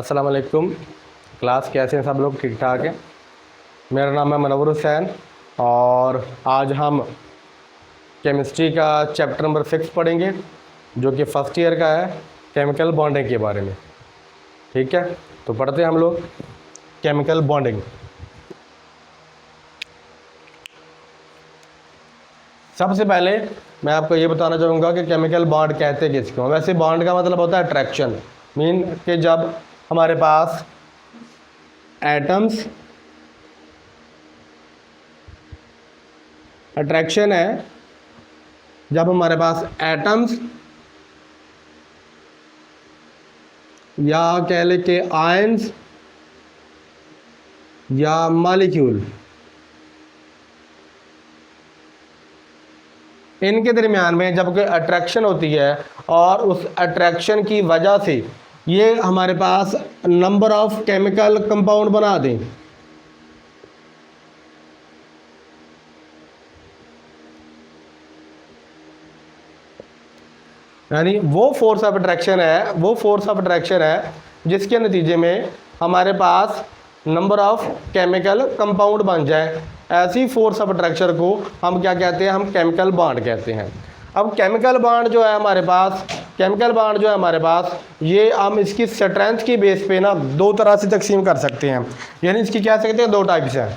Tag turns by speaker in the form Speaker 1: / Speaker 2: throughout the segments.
Speaker 1: अस्सलाम वालेकुम। क्लास कैसे हैं सब लोग? ठीक ठाक है। मेरा नाम है मनवर हुसैन और आज हम केमिस्ट्री का चैप्टर नंबर 6 पढ़ेंगे जो कि फर्स्ट ईयर का है, केमिकल बॉन्डिंग के बारे में। ठीक है, तो पढ़ते हैं हम लोग केमिकल बॉन्डिंग। सबसे पहले मैं आपको ये बताना चाहूँगा कि केमिकल बॉन्ड कहते हैं किसको। वैसे बॉन्ड का मतलब होता है अट्रैक्शन, मीन कि जब हमारे पास एटम्स अट्रैक्शन है, जब हमारे पास एटम्स या कह ले के आयंस या मॉलिक्यूल इनके दरमियान में जब कोई अट्रैक्शन होती है और उस अट्रैक्शन की वजह से ये हमारे पास नंबर ऑफ केमिकल कंपाउंड बना दें, यानी वो फोर्स ऑफ अट्रैक्शन है जिसके नतीजे में हमारे पास नंबर ऑफ केमिकल कंपाउंड बन जाए। ऐसी फोर्स ऑफ अट्रैक्शन को हम क्या कहते हैं? हम केमिकल बॉन्ड कहते हैं। अब केमिकल बॉन्ड जो है हमारे पास ये हम इसकी स्ट्रेंथ की बेस पे ना दो तरह से तकसीम कर सकते हैं, यानी इसकी क्या सकते हैं, दो टाइप्स हैं।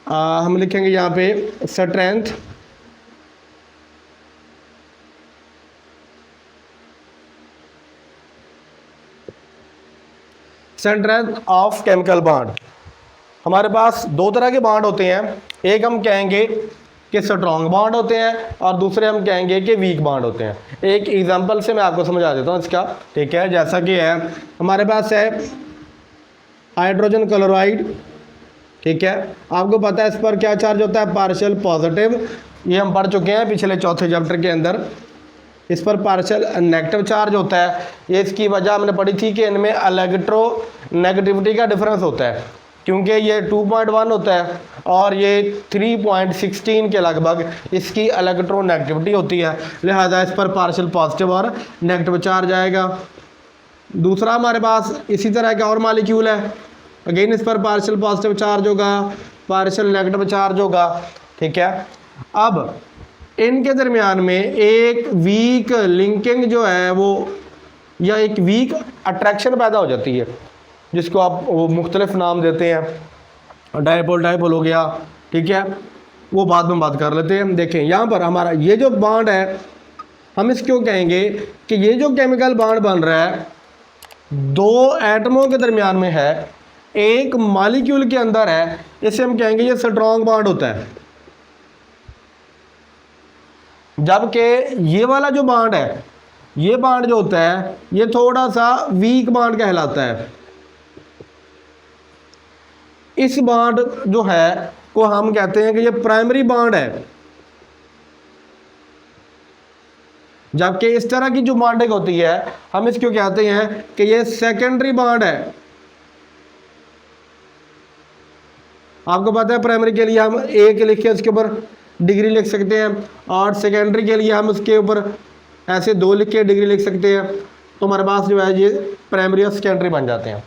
Speaker 1: हम लिखेंगे यहाँ पे स्ट्रेंथ ऑफ केमिकल बॉन्ड। हमारे पास दो तरह के बॉन्ड होते हैं, एक हम कहेंगे कि स्ट्रॉन्ग बॉन्ड होते हैं और दूसरे हम कहेंगे कि वीक बॉन्ड होते हैं। एक एग्जांपल से मैं आपको समझा देता हूँ इसका। ठीक है, जैसा कि है हमारे पास है हाइड्रोजन क्लोराइड। ठीक है, आपको पता है इस पर क्या चार्ज होता है? Partial positive. ये हम पढ़ चुके हैं पिछले चौथे चैप्टर के अंदर। इस पर पार्शियल नेगेटिव चार्ज होता है। ये इसकी वजह हमने पढ़ी थी कि इनमें इलेक्ट्रो नेगेटिविटी का डिफरेंस होता है, क्योंकि ये 2.1 होता है और ये 3.16 के लगभग इसकी इलेक्ट्रो नेगेटिविटी होती है, लिहाजा इस पर पार्शियल पॉजिटिव और नेगेटिव चार्ज आएगा। दूसरा हमारे पास इसी तरह का और मॉलिक्यूल है, अगेन इस पर पार्शियल पॉजिटिव चार्ज होगा, पार्शियल नेगेटिव चार्ज होगा। ठीक है, अब इनके दरमियान में एक वीक लिंकिंग जो है वो या एक वीक अट्रैक्शन पैदा हो जाती है, जिसको आप वो मुख्तलिफ नाम देते हैं। डायपोल हो गया। ठीक है, वो बाद में बात कर लेते हैं। देखें यहाँ पर हमारा ये जो बॉन्ड है, हम इसको कहेंगे कि ये जो केमिकल बॉन्ड बन रहा है दो एटमों के दरमियान में है, एक मॉलिक्यूल के अंदर है, इसे हम कहेंगे ये स्ट्रॉन्ग बॉन्ड होता है। जबकि ये वाला जो बॉन्ड है, ये बॉन्ड जो होता है ये थोड़ा सा वीक बॉन्ड कहलाता है। इस बॉन्ड जो है को हम कहते हैं कि ये प्राइमरी बॉन्ड है, जबकि इस तरह की जो बॉन्डिंग होती है हम इसको कहते हैं कि ये सेकेंडरी बॉन्ड है। आपको पता है प्राइमरी के लिए हम एक लिख के उसके ऊपर डिग्री लिख सकते हैं और सेकेंडरी के लिए हम उसके ऊपर ऐसे दो लिख के डिग्री लिख सकते हैं, तो हमारे पास जो है ये प्राइमरी और सेकेंडरी बन जाते हैं।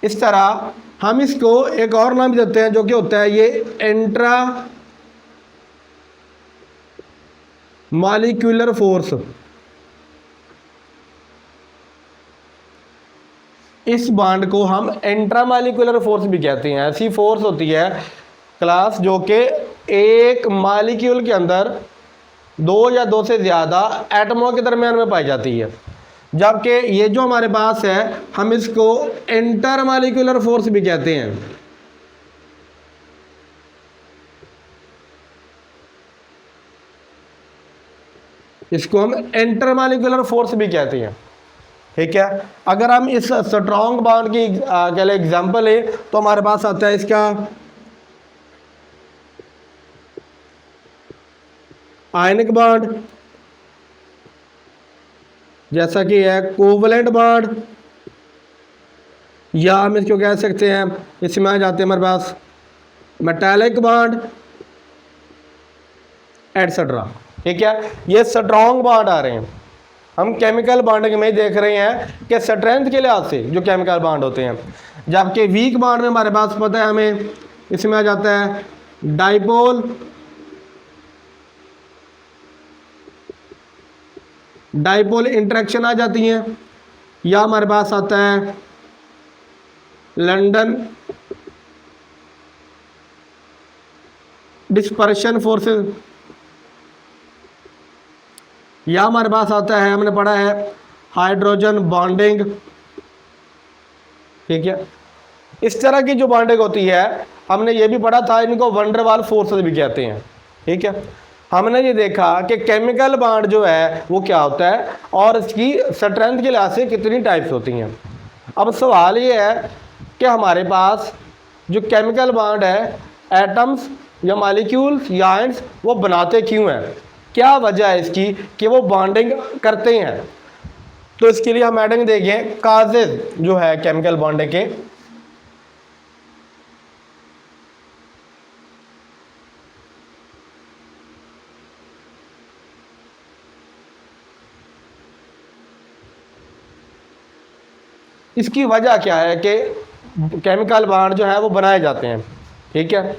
Speaker 1: इस तरह हम इसको एक और नाम देते हैं जो कि होता है ये इंट्रा मॉलिक्यूलर फोर्स। इस बॉन्ड को हम इंट्रा मॉलिक्यूलर फोर्स भी कहते हैं। ऐसी फोर्स होती है क्लास जो कि एक मॉलिक्यूल के अंदर दो या दो से ज़्यादा एटमों के दरमियान में पाई जाती है, जबकि ये जो हमारे पास है हम इसको इंटर मॉलिक्यूलर फोर्स भी कहते हैं। इसको हम इंटर मॉलिक्यूलर फोर्स भी कहते हैं। ठीक है, अगर हम इस स्ट्रॉन्ग बॉन्ड की कह लें एग्जांपल है तो हमारे पास आता है इसका आयनिक बॉन्ड, जैसा कि है कोवलेंट बॉन्ड, या हम इसको कह सकते हैं, इसमें आ जाते हैं हमारे पास मेटालिक बॉन्ड एटसेट्रा। ठीक है, ये स्ट्रॉन्ग बॉन्ड आ रहे हैं। हम केमिकल बॉन्डिंग में देख रहे हैं कि स्ट्रेंथ के लिहाज से जो केमिकल बॉन्ड होते हैं, जबकि वीक बॉन्ड में हमारे पास पता है हमें, इसमें आ जाता है डाइपोल, डाइपोल इंटरेक्शन आ जाती है, या हमारे पास आता है लंदन डिस्पर्शन फोर्सेस, या हमारे पास आता है, हमने पढ़ा है हाइड्रोजन बॉन्डिंग। ठीक है, इस तरह की जो बॉन्डिंग होती है, हमने ये भी पढ़ा था, इनको वंडरवाल फोर्सेस भी कहते हैं। ठीक है, हमने ये देखा कि केमिकल बॉन्ड जो है वो क्या होता है और इसकी स्ट्रेंथ के लिहाज से कितनी टाइप्स होती हैं। अब सवाल ये है कि हमारे पास जो केमिकल बॉन्ड है, एटम्स या मॉलिक्यूल्स या आयंस, वो बनाते क्यों हैं, क्या वजह है इसकी कि वो बॉन्डिंग करते हैं। तो इसके लिए हम हेडिंग देखें काजेज जो है केमिकल बॉन्डिंग के। इसकी वजह क्या है कि केमिकल बॉन्ड जो है वो बनाए जाते हैं। ठीक है,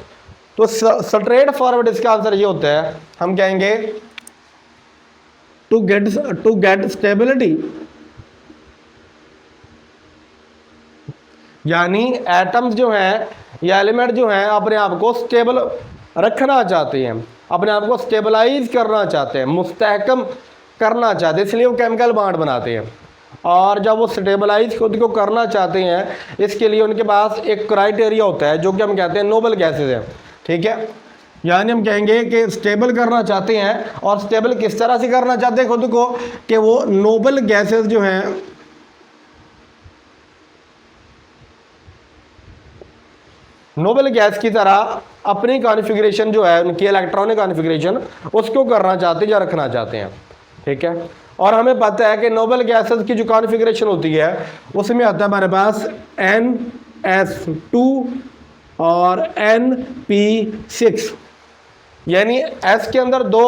Speaker 1: तो स्ट्रेट फॉरवर्ड इसका आंसर ये होता है, हम कहेंगे टू गेट स्टेबिलिटी, यानी एटम्स जो हैं या एलिमेंट जो हैं अपने आप को स्टेबल रखना चाहते हैं, अपने आप को स्टेबलाइज करना चाहते हैं, मुस्तहकम करना चाहते हैं, इसलिए वो केमिकल बॉन्ड बनाते हैं। और जब वो स्टेबलाइज खुद को करना चाहते हैं, इसके लिए उनके पास एक क्राइटेरिया होता है जो कि हम कहते हैं नोबल गैसेज है। ठीक है, यानी हम कहेंगे कि स्टेबल करना चाहते हैं, और स्टेबल किस तरह से करना चाहते हैं खुद को, कि वो नोबल गैसेज जो हैं, नोबल गैस की तरह अपनी कॉन्फ़िगरेशन जो है, उनकी इलेक्ट्रॉनिक कॉन्फ़िगरेशन, उसको करना चाहते हैं या रखना चाहते हैं। ठीक है, और हमें पता है कि नोबल गैसेस की जो कॉन्फ़िगरेशन होती है उसमें आता है हमारे पास NS2 और NP6, यानी S के अंदर दो,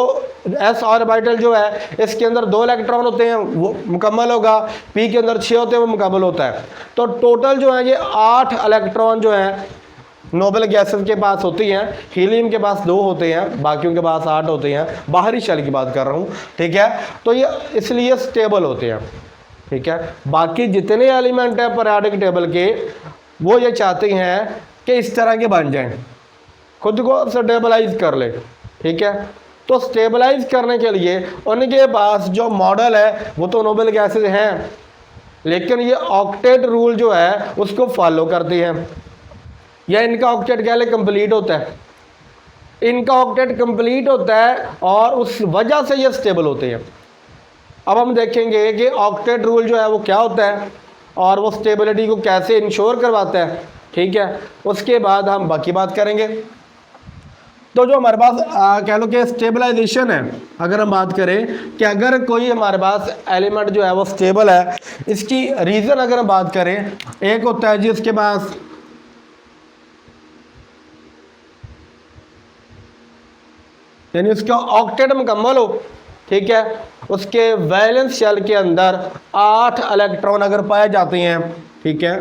Speaker 1: S ऑर्बिटल जो है इसके अंदर 2 इलेक्ट्रॉन होते हैं, वो मुकम्मल होगा, P के अंदर 6 होते हैं, वो मुकम्मल होता है। तो टोटल जो है ये 8 इलेक्ट्रॉन जो है नोबल गैसेस के पास होती हैं। हीलियम के पास 2 होते हैं, बाकियों के पास 8 होते हैं, बाहरी शेल की बात कर रहा हूँ। ठीक है, तो ये इसलिए स्टेबल होते हैं। ठीक है, बाकी जितने एलिमेंट हैं पीरियोडिक टेबल के, वो ये चाहते हैं कि इस तरह के बन जाएं, खुद को स्टेबलाइज कर ले। ठीक है, तो स्टेबलाइज करने के लिए उनके पास जो मॉडल है वो तो नोबल गैसेज हैं, लेकिन ये ऑक्टेट रूल जो है उसको फॉलो करते हैं, या इनका ऑक्टेट क्या है, कंप्लीट होता है, इनका ऑक्टेट कंप्लीट होता है और उस वजह से ये स्टेबल होते हैं। अब हम देखेंगे कि ऑक्टेट रूल जो है वो क्या होता है और वो स्टेबिलिटी को कैसे इंश्योर करवाता है। ठीक है, उसके बाद हम बाकी बात करेंगे। तो जो हमारे पास कह लो कि स्टेबलाइजेशन है, अगर हम बात करें कि अगर कोई हमारे पास एलिमेंट जो है वो स्टेबल है, इसकी रीज़न अगर हम बात करें, एक होता है जी उसके पास यानी उसका ऑक्टेट मुकम्मल हो। ठीक है, उसके वैलेंस शेल के अंदर 8 इलेक्ट्रॉन अगर पाए जाते हैं। ठीक है,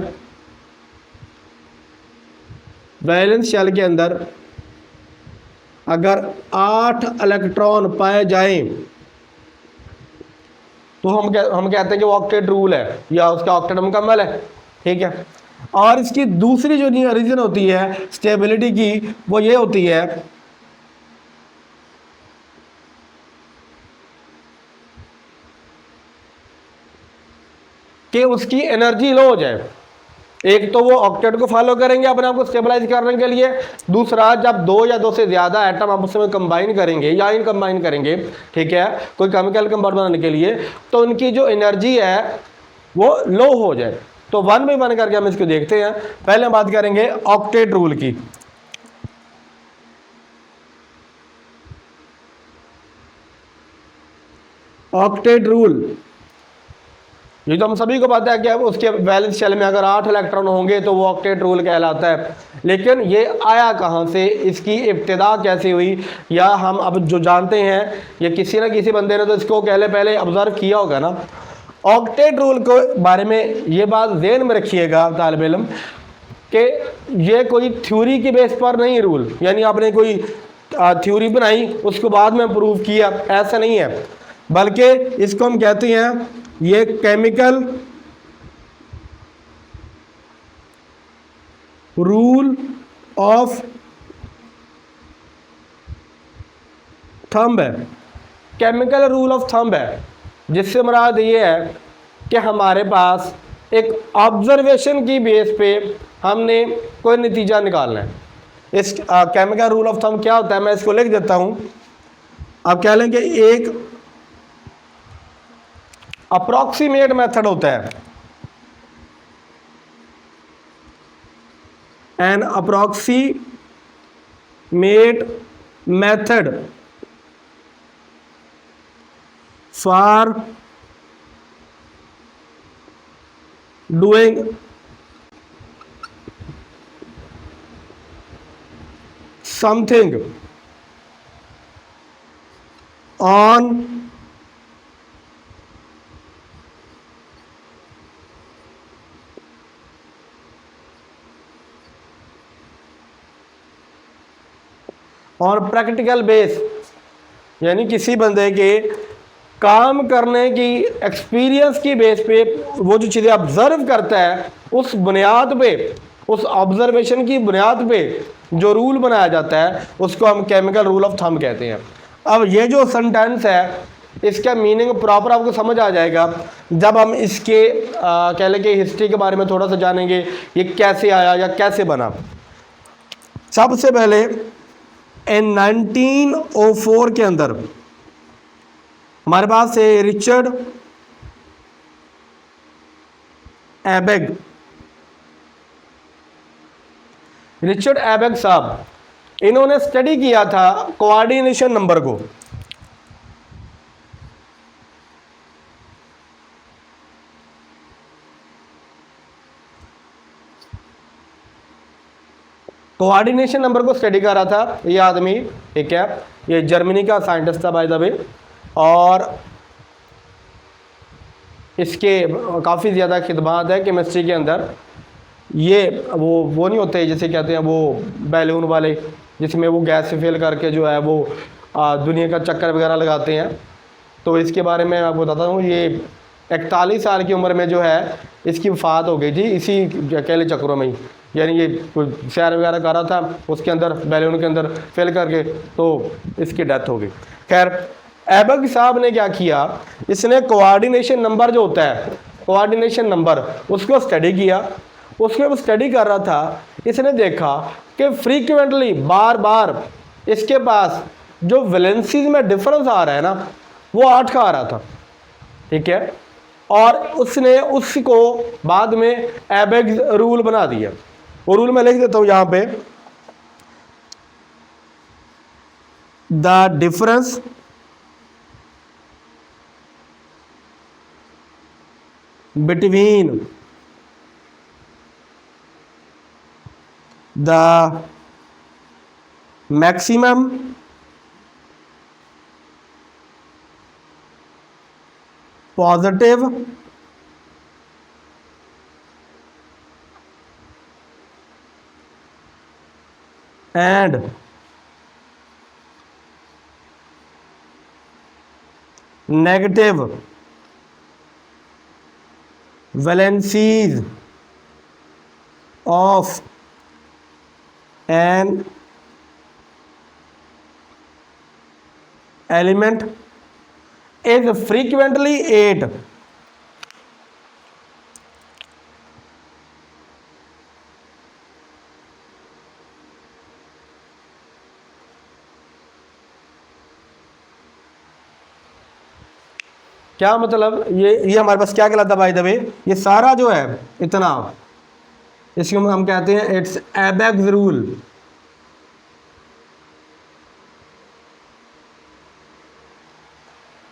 Speaker 1: वैलेंस शेल के अंदर अगर 8 इलेक्ट्रॉन पाए जाएं तो हम कहते हैं कि वो ऑक्टेट रूल है या उसका ऑक्टेट मुकम्मल है। ठीक है, और इसकी दूसरी जो रीज़न होती है स्टेबिलिटी की, वो ये होती है कि उसकी एनर्जी लो हो जाए। एक तो वो ऑक्टेट को फॉलो करेंगे अपने आप को स्टेबलाइज करने के लिए, दूसरा जब 2 या 2 से ज़्यादा एटम आपस में कंबाइन करेंगे या इन कंबाइन करेंगे, ठीक है, कोई केमिकल कंपाउंड बनाने के लिए, तो उनकी जो एनर्जी है वो लो हो जाए। तो 1 बाई 1 करके हम इसको देखते हैं। पहले हम बात करेंगे ऑक्टेट रूल की। ऑक्टेट रूल ये तो हम सभी को पता है कि अब उसके वैलेंस शेल में अगर 8 इलेक्ट्रॉन होंगे तो वो ऑक्टेट रूल कहलाता है। लेकिन ये आया कहाँ से, इसकी इब्तिदा कैसे हुई, या हम अब जो जानते हैं ये किसी ना किसी बंदे ने तो इसको पहले ऑब्जर्व किया होगा ना। ऑक्टेट रूल के बारे में ये बात ज़हन में रखिएगा तालिब इल्म कि ये कोई थ्योरी के बेस पर नहीं रूल, यानी आपने कोई थ्योरी बनाई उसको बाद में प्रूव किया, ऐसा नहीं है, बल्कि इसको हम कहते हैं ये केमिकल रूल ऑफ थंब है। केमिकल रूल ऑफ थंब है, जिससे मुराद ये है कि हमारे पास एक ऑब्जर्वेशन की बेस पे हमने कोई नतीजा निकालना है। इस केमिकल रूल ऑफ थंब क्या होता है, मैं इसको लिख देता हूं। आप कह लें कि एक अप्रॉक्सीमेट मेथड होता है, an approximate method for doing something on or practical base, यानी किसी बंदे के काम करने की एक्सपीरियंस की बेस पे वो जो चीज़ें ऑब्जर्व करता है उस बुनियाद पे, उस ऑब्जर्वेशन की बुनियाद पे जो रूल बनाया जाता है उसको हम केमिकल रूल ऑफ थंब कहते हैं। अब ये जो सेंटेंस है इसका मीनिंग प्रॉपर आपको समझ आ जाएगा जब हम इसके कह लें कि हिस्ट्री के बारे में थोड़ा सा जानेंगे, ये कैसे आया या कैसे बना। सबसे पहले इन 1904 के अंदर हमारे पास है रिचर्ड एबेग। रिचर्ड एबेग साहब, इन्होंने स्टडी किया था कोऑर्डिनेशन नंबर को। कोऑर्डिनेशन नंबर को स्टडी कर रहा था ये आदमी, ठीक है, ये जर्मनी का साइंटिस्ट था बाय द वे, और इसके काफ़ी ज़्यादा खिदमात है केमिस्ट्री के अंदर। ये वो नहीं होते जैसे कहते हैं वो बैलून वाले जिसमें वो गैस से फिल करके जो है वो दुनिया का चक्कर वगैरह लगाते हैं। तो इसके बारे में आपको बताता हूँ, ये 41 साल की उम्र में जो है इसकी वफ़ात हो गई थी इसी अकेले चक्रों में ही, यानी ये कोई सैर वगैरह कर रहा था उसके अंदर बैलून के अंदर फिल करके, तो इसकी डेथ हो गई। खैर एबेग साहब ने क्या किया, इसने कोऑर्डिनेशन नंबर जो होता है, कोऑर्डिनेशन नंबर, उसको स्टडी किया। उसको स्टडी कर रहा था, इसने देखा कि फ्रीक्वेंटली बार बार इसके पास जो वैलेंसीज में डिफरेंस आ रहा है ना वो 8 का आ रहा था, ठीक है, और उसने उसको बाद में एबेग रूल बना दिया। वो रूल मैं लिख देता हूं यहां पे, the difference between the maximum positive and negative valencies of an element is frequently 8। क्या मतलब, ये हमारे पास क्या कहलाता है बाय द वे, ये सारा जो है इतना, इसको हम कहते हैं इट्स एबेग्स रूल।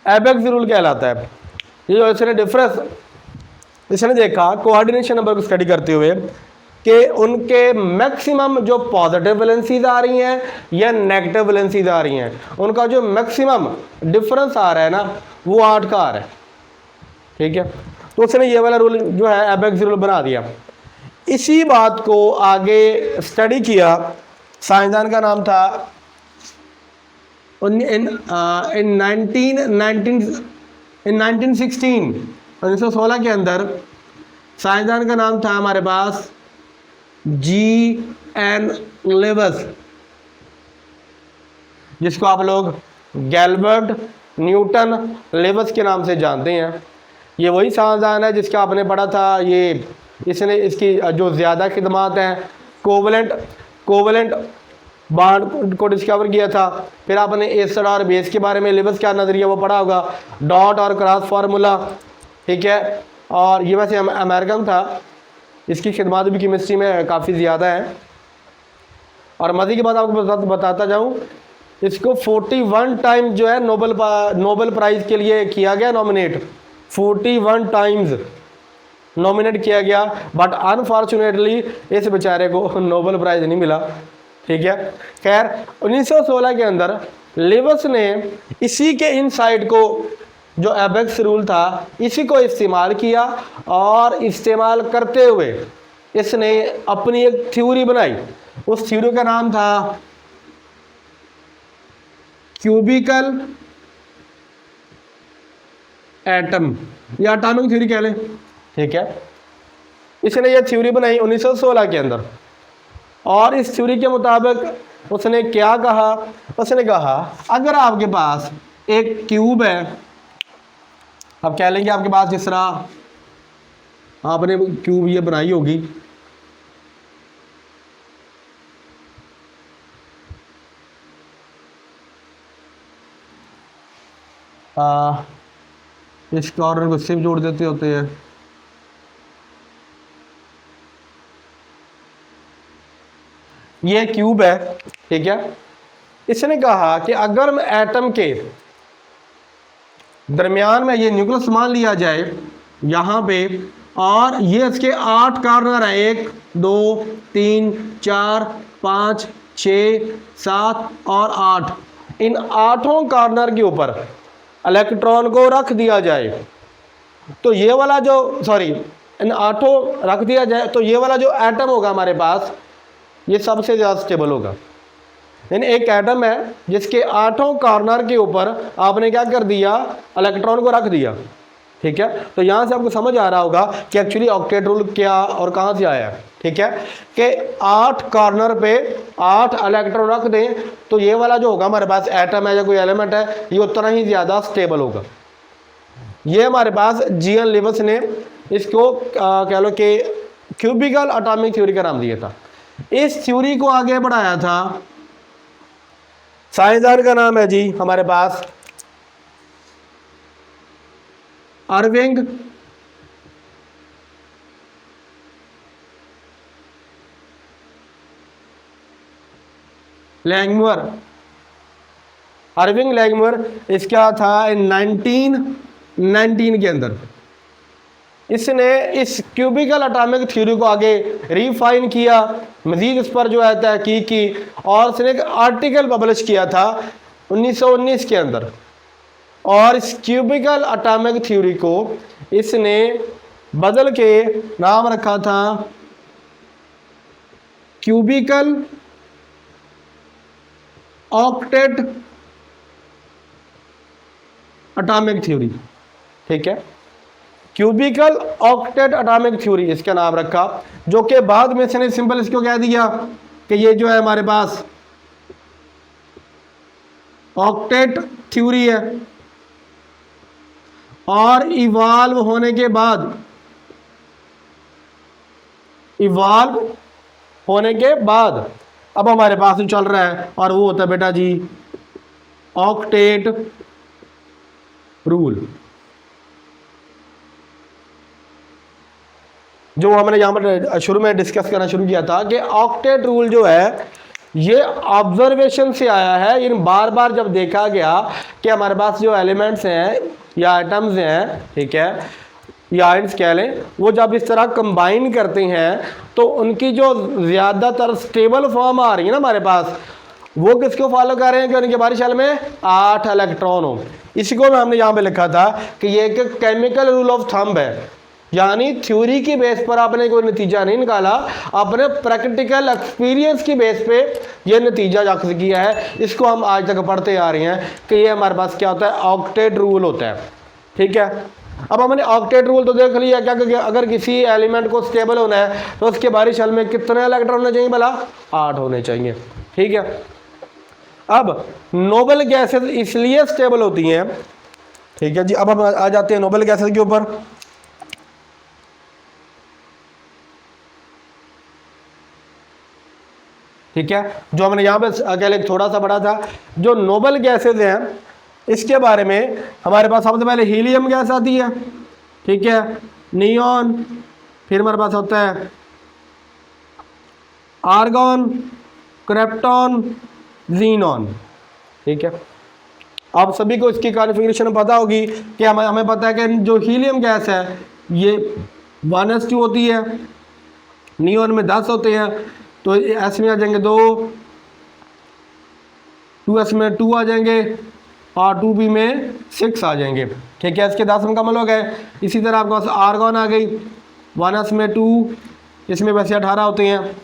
Speaker 1: एबेग्स रूल कहलाता है। ये जो इसने डिफरेंस इसने देखा कोऑर्डिनेशन नंबर को स्टडी करते हुए कि उनके मैक्सिमम जो पॉजिटिव वैलेंसीज आ रही हैं या नेगेटिव वैलेंसीज आ रही हैं, उनका जो मैक्सिमम डिफरेंस आ रहा है ना वो 8 का आ रहा है। ठीक है, तो उसने ये वाला रूल जो है एबेक्स रूल बना दिया। इसी बात को आगे स्टडी किया, साइंसदान का नाम था इन 1916 के अंदर साइंसदान का नाम था हमारे पास G.N. लेवस, जिसको आप लोग गैल्बर्ट न्यूटन लेवस के नाम से जानते हैं। ये वही साइंसदान है जिसका आपने पढ़ा था, ये इसने इसकी जो ज़्यादा खिदमात हैं कोवलेंट बॉन्ड को डिस्कवर किया था। फिर आपने एसिड और बेस के बारे में लेवस क्या नज़रिया वो पढ़ा होगा, डॉट और क्रॉस फार्मूला। ठीक है, और ये वैसे अमेरिकन था, इसकी खिदमात भी केमिस्ट्री में काफ़ी ज़्यादा है। और मज़े की बात आपको बताता जाऊँ, इसको 41 टाइम जो है नोबेल प्राइज़ के लिए किया गया नॉमिनेट, 41 टाइम्स नॉमिनेट किया गया, बट अनफॉर्चुनेटली इस बेचारे को नोबेल प्राइज़ नहीं मिला। ठीक है, खैर 1916 के अंदर लेवस ने इसी के इनसाइट को, जो एबेक्स रूल था, इसी को इस्तेमाल किया और इस्तेमाल करते हुए इसने अपनी एक थ्योरी बनाई। उस थ्योरी का नाम था क्यूबिकल एटम या एटॉमिक थ्योरी कह लें। ठीक है, इसने ये थ्योरी बनाई 1916 के अंदर, और इस थ्योरी के मुताबिक उसने क्या कहा, उसने कहा अगर आपके पास एक क्यूब है, अब कह लेंगे आपके पास जिस तरह आपने क्यूब ये बनाई होगी, इस कॉर्नर को सिर्फ जोड़ देते होते हैं। ये क्यूब है, ठीक है। इसने कहा कि अगर एटम के दरमियान में ये न्यूक्लियस मान लिया जाए यहाँ पे, और ये इसके 8 कॉर्नर हैं, 1 2 3 4 5 6 7 और 8, इन 8 कॉर्नर के ऊपर इलेक्ट्रॉन को रख दिया जाए, तो ये वाला जो इन 8 रख दिया जाए तो ये वाला जो एटम होगा हमारे पास, ये सबसे ज़्यादा स्टेबल होगा। यानी एक एटम है जिसके 8 कॉर्नर के ऊपर आपने क्या कर दिया, इलेक्ट्रॉन को रख दिया। ठीक है, तो यहाँ से आपको समझ आ रहा होगा कि एक्चुअली ऑक्टेट रूल क्या और कहाँ से आया है। ठीक है, कि 8 कॉर्नर पे 8 इलेक्ट्रॉन रख दें तो ये वाला जो होगा हमारे पास एटम है या कोई एलिमेंट है, ये उतना ही ज़्यादा स्टेबल होगा। ये हमारे पास G.N. लेवस ने इसको कह लो कि क्यूबिकल एटॉमिक थ्योरी का नाम दिया था। इस थ्योरी को आगे बढ़ाया था, साइंसदान का नाम है जी हमारे पास अर्विंग लैंगमुअर। अर्विंग लैंगमुअर इसका था 1919 के अंदर। इसने इस क्यूबिकल एटॉमिक थ्योरी को आगे रिफाइन किया, मजीद इस पर जो है तहकीक की, और इसने एक आर्टिकल पब्लिश किया था 1919 के अंदर। और इस क्यूबिकल एटॉमिक थ्योरी को इसने बदल के नाम रखा था क्यूबिकल ऑक्टेट एटॉमिक थ्योरी। ठीक है, क्यूबिकल ऑक्टेट एटॉमिक थ्योरी इसका नाम रखा, जो कि बाद में इसने सिंपल इसको कह दिया कि ये जो है हमारे पास ऑक्टेट थ्योरी है। और इवॉल्व होने के बाद अब हमारे पास जो चल रहा है, और वो होता है बेटा जी ऑक्टेट रूल, जो हमने यहाँ पर शुरू में डिस्कस करना शुरू किया था कि ऑक्टेट रूल जो है ये ऑब्जर्वेशन से आया है। इन बार बार जब देखा गया कि हमारे पास जो एलिमेंट्स हैं या आइटम्स हैं, ठीक है, या आयंस कह लें, वो जब इस तरह कंबाइन करते हैं तो उनकी जो ज़्यादातर स्टेबल फॉर्म आ रही है ना हमारे पास, वो किसको फॉलो कर रहे हैं कि उनके बाहरी शेल में 8 इलेक्ट्रॉन हो। इसी को हमने यहाँ पे लिखा था कि ये एक केमिकल रूल ऑफ थंब है, यानी थ्योरी की बेस पर आपने कोई नतीजा नहीं निकाला, अपने प्रैक्टिकल एक्सपीरियंस की बेस पे ये नतीजा अखज़ किया है। इसको हम आज तक पढ़ते आ रहे हैं कि ये हमारे पास क्या होता है, ऑक्टेट रूल होता है। ठीक है, अब हमने ऑक्टेट रूल तो देख लिया क्या कि अगर किसी एलिमेंट को स्टेबल होना है तो उसके बाहरी शेल में कितने इलेक्ट्रॉन होने चाहिए, भला 8 होने चाहिए। ठीक है, अब नोबल गैसेस इसलिए स्टेबल होती हैं। ठीक है जी, अब हम आ जाते हैं नोबल गैसेस के ऊपर। ठीक है, जो हमने यहाँ पे अकेले थोड़ा सा पढ़ा था, जो नोबल गैसेज हैं इसके बारे में हमारे पास सबसे पहले हीलियम गैस आती है। ठीक है, नियॉन, फिर हमारे पास होता है आर्गॉन, क्रिप्टॉन, जीनॉन। ठीक है, आप सभी को इसकी कॉन्फ़िगरेशन पता होगी कि हमें पता है कि जो हीलियम गैस है ये 1s2 होती है, नियॉन में 10 होते हैं, तो एस में आ जाएंगे 2, 2s में 2 आ जाएंगे और 2p में 6 आ जाएंगे। ठीक है, इसके 10 मुकम्मल हो गए। इसी तरह आपके पास आर्गॉन आ गई, 1s में 2, इसमें वैसे 18 होते हैं,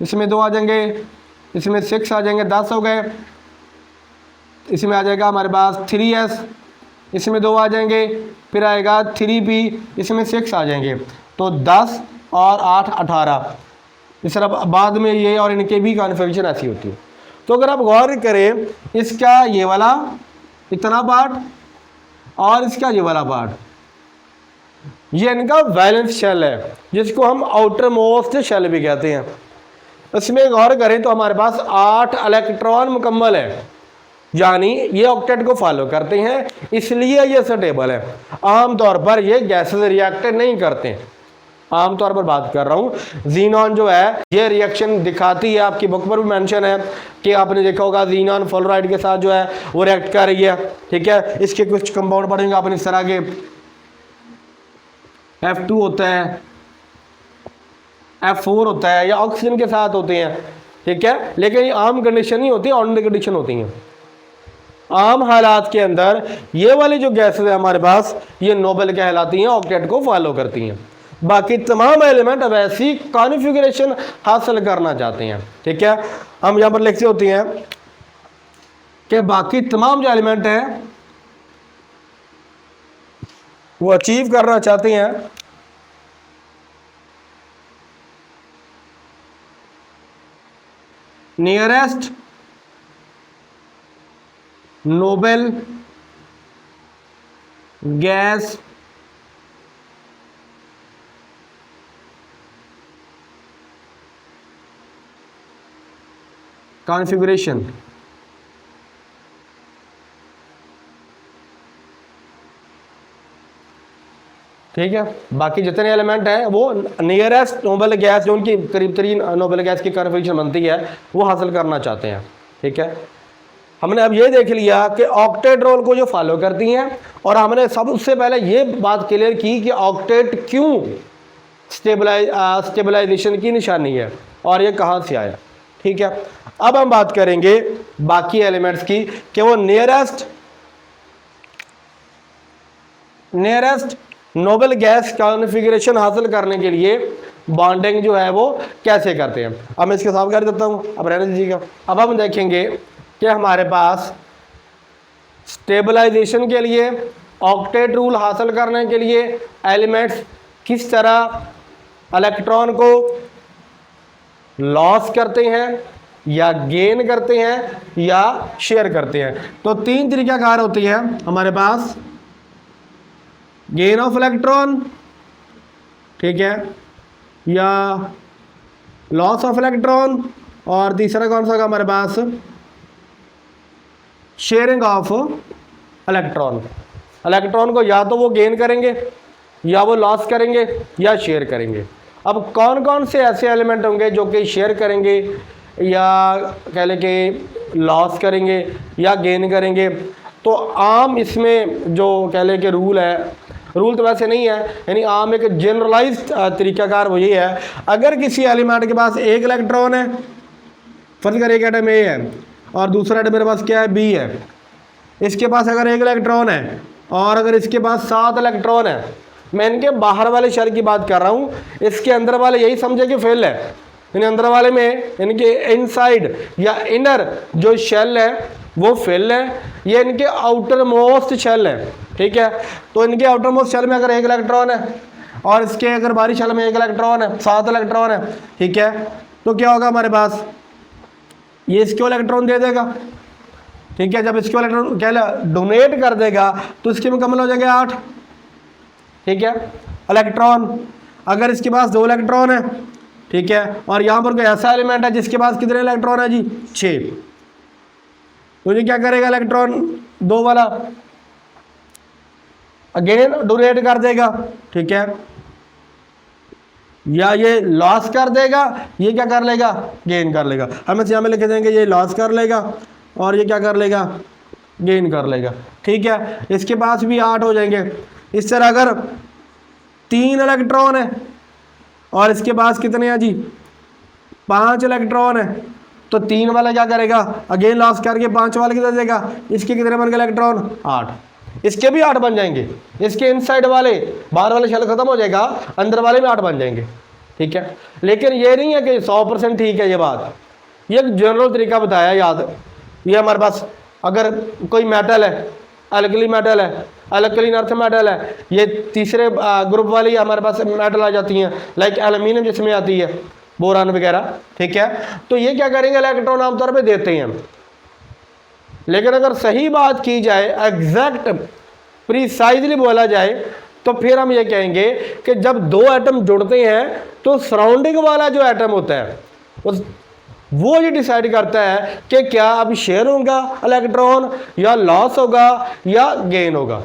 Speaker 1: इसमें 2 आ जाएंगे, इसमें 6 आ जाएंगे, 10 हो गए। इसमें आ जाएगा हमारे पास 3s, इसमें 2 आ जाएंगे, फिर आएगा 3p, इसमें 6 आ जाएंगे, तो 10 और 8 18। इस तरह बाद में ये और इनके भी कॉन्फ़िगरेशन ऐसी होती है। तो अगर आप गौर करें, इसका ये वाला इतना पार्ट और इसका ये वाला पार्ट, ये इनका वैलेंस शेल है जिसको हम आउटर मोस्ट शेल भी कहते हैं। इसमें गौर करें तो हमारे पास 8 इलेक्ट्रॉन मुकम्मल है, यानी ये ऑक्टेट को फॉलो करते हैं, इसलिए ये स्टेबल है। आमतौर पर ये गैसेस रिएक्ट नहीं करते, आमतौर पर बात कर रहा हूँ। जीनॉन जो है ये रिएक्शन दिखाती है, आपकी बुक पर भी मेंशन है कि आपने देखा होगा जीनॉन फ्लोराइड के साथ जो है वो रिएक्ट कर रही है। ठीक है, इसके कुछ कंपाउंड पढ़ेंगे आपने इस तरह के, F2 होता है, F4 होता है, या ऑक्सीजन के साथ होते हैं। ठीक है, लेकिन ये आम कंडीशन नहीं होती, ऑर्डिनरी कंडीशन होती हैं। आम हालात के अंदर ये वाली जो गैसेस है हमारे पास ये नोबल कहलाती हैं, ऑक्टेट को फॉलो करती हैं। बाकी तमाम एलिमेंट वैसी कॉन्फ़िगरेशन हासिल करना चाहते हैं। ठीक है, हम यहाँ पर लिखते होते हैं कि बाकी तमाम जो एलिमेंट हैं वो अचीव करना चाहते हैं नियरेस्ट नोबल गैस कॉन्फ़िगरेशन। ठीक है, बाकी जितने एलिमेंट हैं वो नियरेस्ट नोबल गैस जो उनकी करीब तरीन नोबल गैस की कॉन्फ़िगरेशन बनती है वो हासिल करना चाहते हैं। ठीक है, हमने अब ये देख लिया कि ऑक्टेट रोल को जो फॉलो करती हैं, और हमने सबसे पहले ये बात क्लियर की कि ऑक्टेट क्यों स्टेबलाइजेशन की निशानी है और ये कहाँ से आया। ठीक है, अब हम बात करेंगे बाकी एलिमेंट्स की कि वो नियरेस्ट नोबल गैस कॉन्फ़िगरेशन हासिल करने के लिए बॉन्डिंग जो है वो कैसे करते हैं। अब मैं इसके साफ कर देता हूँ, अब रहने दीजिएगा। अब हम देखेंगे कि हमारे पास स्टेबलाइजेशन के लिए, ऑक्टेट रूल हासिल करने के लिए एलिमेंट्स किस तरह इलेक्ट्रॉन को लॉस करते हैं या गेन करते हैं या शेयर करते हैं। तो 3 तरीक़ाकार होती है हमारे पास, गेन ऑफ इलेक्ट्रॉन, ठीक है, या लॉस ऑफ इलेक्ट्रॉन, और तीसरा कौन सा होगा हमारे पास, शेयरिंग ऑफ इलेक्ट्रॉन। इलेक्ट्रॉन को या तो वो गेन करेंगे या वो लॉस करेंगे या शेयर करेंगे। अब कौन कौन से ऐसे एलिमेंट होंगे जो कि शेयर करेंगे या कह लें कि लॉस करेंगे या गेन करेंगे। तो आम इसमें जो कह लें कि रूल है रूल तो वैसे नहीं है, यानी आम एक जनरलाइज्ड तरीकाकार वो ये है, अगर किसी एलिमेंट के पास एक इलेक्ट्रॉन है, फर्ज करें एक एटम ए है और दूसरा एटम मेरे पास क्या है, बी है, इसके पास अगर एक इलेक्ट्रॉन है और अगर इसके पास 7 इलेक्ट्रॉन है, मैं इनके बाहर वाले शेल की बात कर रहा हूँ, इसके अंदर वाले यही समझे कि फेल है, यानी अंदर वाले में इनके इनसाइड या इनर जो शेल है वो फेल है, ये इनके आउटर मोस्ट शेल है, ठीक है। तो इनके आउटर मोस्ट शेल में अगर एक इलेक्ट्रॉन है और इसके अगर बाहरी शेल में एक इलेक्ट्रॉन है, 7 इलेक्ट्रॉन है, ठीक है, तो क्या होगा हमारे पास, ये इसको इलेक्ट्रॉन दे देगा, ठीक है। जब इसको इलेक्ट्रॉन क्या डोनेट कर देगा तो इसके मुकम्मल हो जाएगा 8, ठीक है, इलेक्ट्रॉन। अगर इसके पास 2 इलेक्ट्रॉन है, ठीक है, और यहाँ पर कोई ऐसा एलिमेंट है जिसके पास कितने इलेक्ट्रॉन है जी, 6, तो ये क्या करेगा, इलेक्ट्रॉन 2 वाला अगेन डोनेट कर देगा, ठीक है, या ये लॉस कर देगा, ये क्या कर लेगा, गेन कर लेगा। हम इस यहाँ में लिख देंगे ये लॉस कर लेगा और ये क्या कर लेगा, गेन कर लेगा, ठीक है। इसके पास भी 8 हो जाएंगे। इस तरह अगर 3 इलेक्ट्रॉन है और इसके पास कितने हैं जी, 5 इलेक्ट्रॉन है, तो 3 वाला क्या करेगा, अगेन लॉस करके 5 वाले कितना देगा, इसके कितने बन गए इलेक्ट्रॉन, 8, इसके भी 8 बन जाएंगे, इसके इनसाइड वाले बाहर वाले शेल खत्म हो जाएगा, अंदर वाले में 8 बन जाएंगे, ठीक है। लेकिन ये नहीं है कि 100% ठीक है ये बात, ये एक जनरल तरीका बताया याद। ये हमारे पास अगर कोई मेटल है, अल्कली मेटल है, अल्कलीन अर्थ मेटल है, ये तीसरे ग्रुप वाली हमारे पास मेटल आ जाती हैं, लाइक एल्यूमिनियम जिसमें आती है, बोरान वगैरह, ठीक है। तो ये क्या करेंगे, इलेक्ट्रॉन आमतौर पे देते हैं। लेकिन अगर सही बात की जाए, एग्जैक्ट प्रिसाइजली बोला जाए, तो फिर हम ये कहेंगे कि जब 2 एटम जुड़ते हैं तो सराउंडिंग वाला जो एटम होता है वो ये डिसाइड करता है कि क्या अब शेयर होगा इलेक्ट्रॉन, या लॉस होगा, या गेन होगा,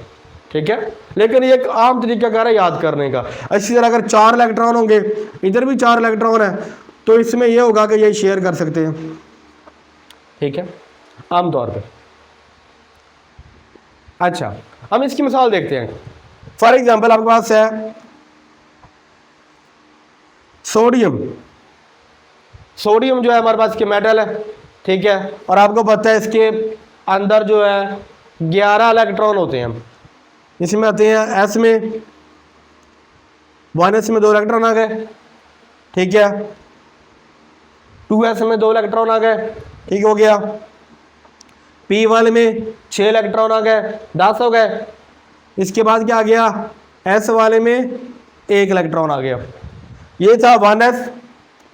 Speaker 1: ठीक है। लेकिन ये एक आम तरीका है याद करने का। इसी तरह अगर 4 इलेक्ट्रॉन होंगे, इधर भी 4 इलेक्ट्रॉन है, तो इसमें यह होगा कि ये शेयर कर सकते हैं, ठीक है, आमतौर पे। अच्छा, हम इसकी मिसाल देखते हैं। फॉर एग्जांपल आपके पास है सोडियम, सोडियम जो है हमारे पास के मेटल है, ठीक है, और आपको पता है इसके अंदर जो है 11 इलेक्ट्रॉन होते हैं। इसमें आते हैं एस में 1s में 2 इलेक्ट्रॉन आ गए, ठीक है, 2s में 2 इलेक्ट्रॉन आ गए, ठीक हो गया, पी वाले में 6 इलेक्ट्रॉन आ गए, 10 हो गए। इसके बाद क्या आ गया, एस वाले में 1 इलेक्ट्रॉन आ गया। ये था 1s,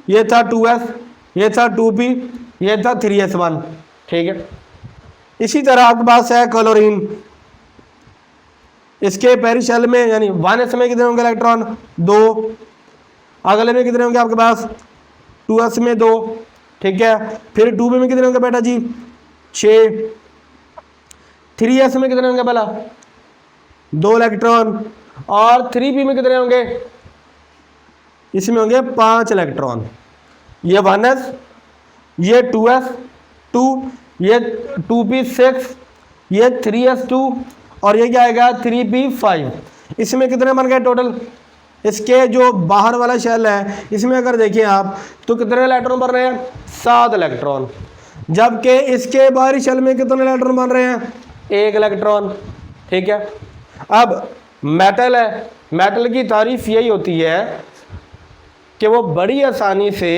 Speaker 1: ये था 2s, ये था 2p, ये था 3s1, ठीक है। इसी तरह आपके पास है क्लोरीन, इसके पहली शेल में यानी 1s में कितने होंगे इलेक्ट्रॉन, 2, अगले में कितने होंगे आपके पास 2s में 2, ठीक है, फिर 2p में कितने होंगे बेटा जी 6, 3s में कितने होंगे पहला 2 इलेक्ट्रॉन, और 3p में कितने होंगे, इसमें होंगे 5 इलेक्ट्रॉन। ये 1s, ये 2s 2, ये 2p 6, ये 3s 2, और ये क्या आएगा 3p 5। इसमें कितने बन गए टोटल, इसके जो बाहर वाला शेल है इसमें अगर देखिए आप तो कितने इलेक्ट्रॉन बन रहे हैं, 7 इलेक्ट्रॉन, जबकि इसके बाहरी शेल में कितने इलेक्ट्रॉन बन रहे हैं, 1 इलेक्ट्रॉन, ठीक है। अब मेटल है, मेटल की तारीफ यही होती है कि वो बड़ी आसानी से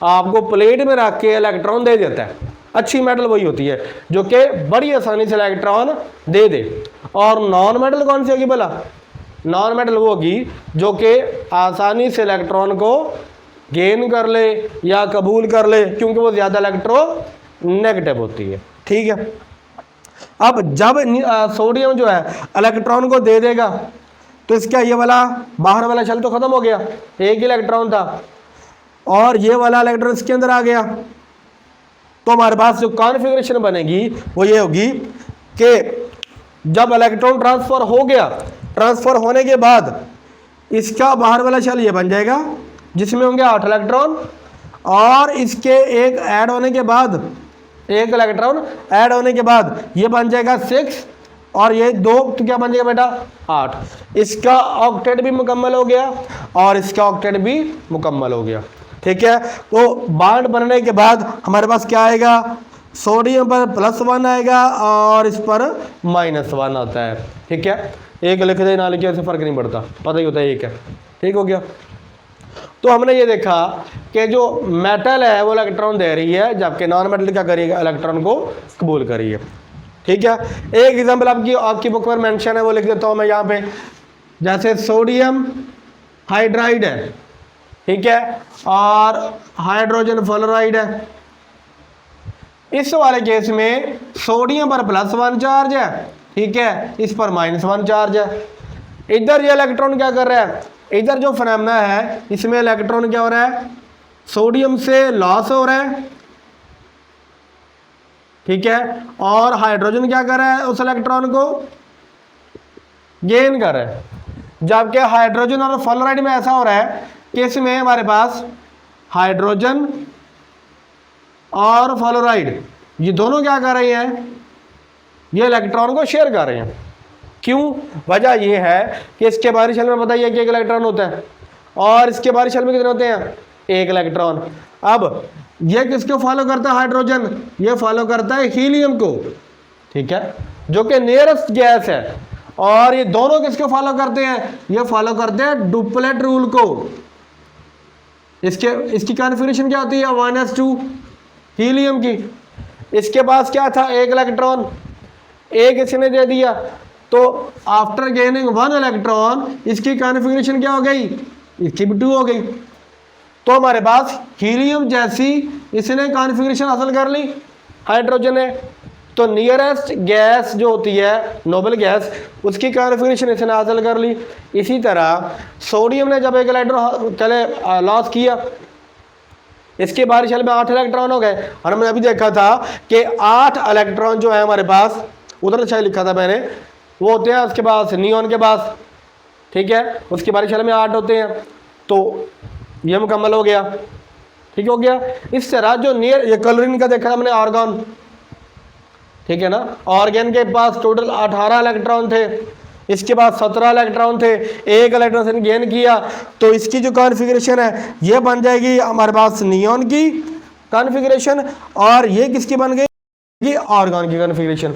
Speaker 1: आपको प्लेट में रख के इलेक्ट्रॉन दे देता है। अच्छी मेटल वही होती है जो कि बड़ी आसानी से इलेक्ट्रॉन दे दे। और नॉन मेटल कौन सी होगी भला, नॉन मेटल वो होगी जो कि आसानी से इलेक्ट्रॉन को गेन कर ले या कबूल कर ले, क्योंकि वो ज़्यादा इलेक्ट्रोनेगेटिव होती है, ठीक है। अब जब सोडियम जो है इलेक्ट्रॉन को दे देगा तो इसका ये वाला बाहर वाला शेल तो ख़त्म हो गया, 1 इलेक्ट्रॉन था, और ये वाला इलेक्ट्रॉन इसके अंदर आ गया, तो हमारे पास जो कॉन्फ़िगरेशन बनेगी वो ये होगी कि जब इलेक्ट्रॉन ट्रांसफ़र हो गया, ट्रांसफ़र होने के बाद इसका बाहर वाला शेल ये बन जाएगा जिसमें होंगे 8 इलेक्ट्रॉन, और इसके एक ऐड होने के बाद 1 इलेक्ट्रॉन ऐड होने के बाद ये बन जाएगा 6, और ये 2 तो क्या बन जाएगा बेटा 8। इसका ऑक्टेट भी मुकम्मल हो गया और इसका ऑक्टेट भी मुकम्मल हो गया। ठीक है, तो बॉन्ड बनने के बाद हमारे पास क्या आएगा, सोडियम पर +1 आएगा और इस पर -1 आता है। ठीक है, एक लिख दे ना लिखे, ऐसे फर्क नहीं पड़ता, पता ही होता है एक है। ठीक हो गया। तो हमने ये देखा कि जो मेटल है वो इलेक्ट्रॉन दे रही है, जबकि नॉन मेटल क्या करेगा, इलेक्ट्रॉन को कबूल करिए। ठीक है, एक एग्जांपल आपकी बुक पर मेंशन है, वो लिख देता हूँ मैं यहाँ पे। जैसे सोडियम हाइड्राइड है, ठीक है, और हाइड्रोजन फ्लोराइड है। इस वाले केस में सोडियम पर +1 चार्ज है, ठीक है, इस पर -1 चार्ज है। इधर ये इलेक्ट्रॉन क्या कर रहा है, इधर जो फिनोमेना है इसमें इलेक्ट्रॉन क्या हो रहा है, सोडियम से लॉस हो रहा है, ठीक है, और हाइड्रोजन क्या कर रहा है, उस इलेक्ट्रॉन को गेन कर रहा है। जबकि हाइड्रोजन और फ्लोराइड में ऐसा हो रहा है कि इसमें हमारे पास हाइड्रोजन और फ्लोराइड ये दोनों क्या कर रहे हैं, ये इलेक्ट्रॉन को शेयर कर रहे हैं। क्यों, वजह ये है कि इसके बाहरी शेल में बताइए कि 1 इलेक्ट्रॉन होता है और इसके बाहरी शेल में कितने होते हैं, 1 इलेक्ट्रॉन। अब ये किसको फॉलो करता है, हाइड्रोजन, ये फॉलो करता है हीलियम को, ठीक है, जो कि नियरेस्ट गैस है। और ये दोनों किसको फॉलो करते हैं, ये फॉलो करते हैं डुप्लेट रूल को। इसकी कॉन्फ़िगरेशन क्या होती है, 1s2 हीलियम की। इसके पास क्या था, 1 इलेक्ट्रॉन, एक इसने दे दिया, तो आफ्टर गेनिंग 1 इलेक्ट्रॉन इसकी कॉन्फ़िगरेशन क्या हो गई, इसकी भी 2 हो गई। तो हमारे पास हीलियम जैसी इसने कॉन्फ़िगरेशन हासिल कर ली हाइड्रोजन ने। तो नियरेस्ट गैस जो होती है नोबल गैस, उसकी कॉन्फ़िगरेशन इसने हासिल कर ली। इसी तरह सोडियम ने जब 1 इलेक्ट्रॉन चले लॉस किया, इसके बाहरी शेल में 8 इलेक्ट्रॉन हो गए। और हमने अभी देखा था कि 8 इलेक्ट्रॉन जो है हमारे पास, उधर शायद लिखा था मैंने, वो होते हैं उसके पास नियॉन के पास, ठीक है, उसके बाहरी शेल में 8 होते हैं। तो ये मुकम्मल हो गया, ठीक हो गया। इस तरह जो नियर, ये क्लोरीन का देखा हमने आर्गन, ठीक है ना, आर्गन के पास टोटल 18 इलेक्ट्रॉन थे, इसके पास 17 इलेक्ट्रॉन थे, 1 इलेक्ट्रॉन से गेन किया, तो इसकी जो कॉन्फ़िगरेशन है ये बन जाएगी हमारे पास नियॉन की कॉन्फ़िगरेशन, और ये किसकी बन गई, ये आर्गन की कॉन्फ़िगरेशन।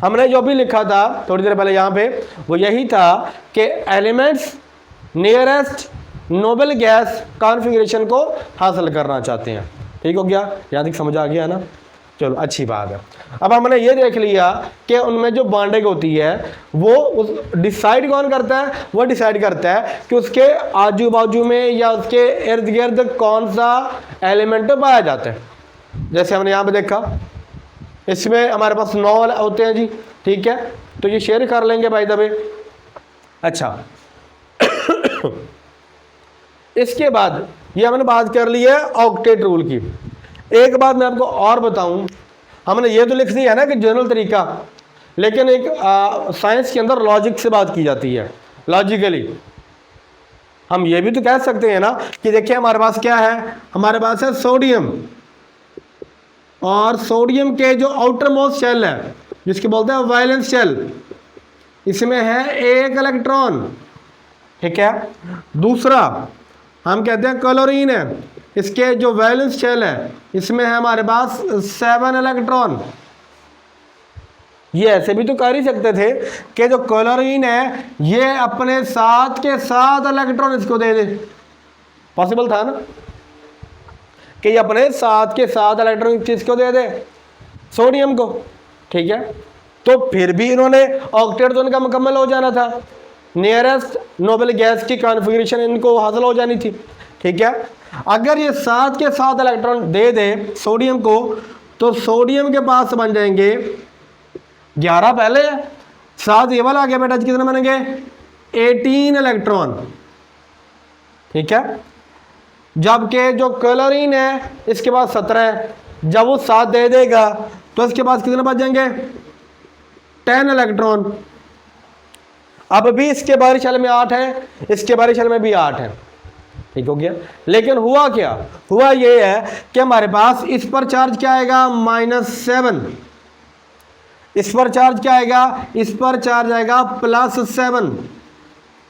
Speaker 1: हमने जो भी लिखा था थोड़ी देर पहले यहाँ पे, वो यही था कि elements nearest noble gas configuration को हासिल करना चाहते हैं। ठीक हो गया, यहाँ तक समझ आ गया ना, चलो अच्छी बात है। अब हमने ये देख लिया कि उनमें जो बॉन्डिंग होती है वो डिसाइड कौन करता है, वो डिसाइड करता है कि उसके आजू बाजू में या उसके इर्द गिर्द कौन सा एलिमेंट पाया जाता है। जैसे हमने यहाँ पे देखा, इसमें हमारे पास 9 होते हैं जी, ठीक है, तो ये शेयर कर लेंगे भाई दबे। अच्छा इसके बाद ये हमने बात कर ली है ऑक्टेट रूल की। एक बात मैं आपको और बताऊं, हमने ये तो लिख दिया है ना कि जनरल तरीका, लेकिन एक साइंस के अंदर लॉजिक से बात की जाती है, लॉजिकली। हम ये भी तो कह सकते हैं ना कि देखिए हमारे पास क्या है, हमारे पास है सोडियम, और सोडियम के जो आउटर मोस्ट शेल है जिसके बोलते हैं वैलेंस शेल, इसमें है 1 इलेक्ट्रॉन, ठीक है। दूसरा हम कहते हैं क्लोरीन है, इसके जो वैलेंस शेल है इसमें है हमारे पास 7 इलेक्ट्रॉन। ये ऐसे भी तो कर ही सकते थे कि जो क्लोरीन है ये अपने साथ के 7 इलेक्ट्रॉन इसको दे दे, पॉसिबल था ना कि ये अपने साथ के 7 इलेक्ट्रॉन किसको दे दे, सोडियम को, ठीक है। तो फिर भी इन्होंने ऑक्टेट तो इनका मुकम्मल हो जाना था, नियरेस्ट नोबल गैस की कॉन्फ़िगरेशन इनको हासिल हो जानी थी, ठीक है। अगर ये 7 के 7 इलेक्ट्रॉन दे दे सोडियम को, तो सोडियम के पास बन जाएंगे 11 पहले, 7 ये वाला आ गया बेटा, कितने बनेंगे 18 इलेक्ट्रॉन, ठीक है। जबकि जो क्लोरीन है इसके पास 17 है, जब वो 7 दे देगा तो इसके पास कितने बच जाएंगे 10 इलेक्ट्रॉन। अब भी इसके बाहरी शेल में 8 है, इसके बाहरी शेल में भी 8 है, ठीक हो गया। लेकिन हुआ क्या, हुआ ये है कि हमारे पास इस पर चार्ज क्या आएगा -7, इस पर चार्ज क्या आएगा, इस पर चार्ज आएगा +7,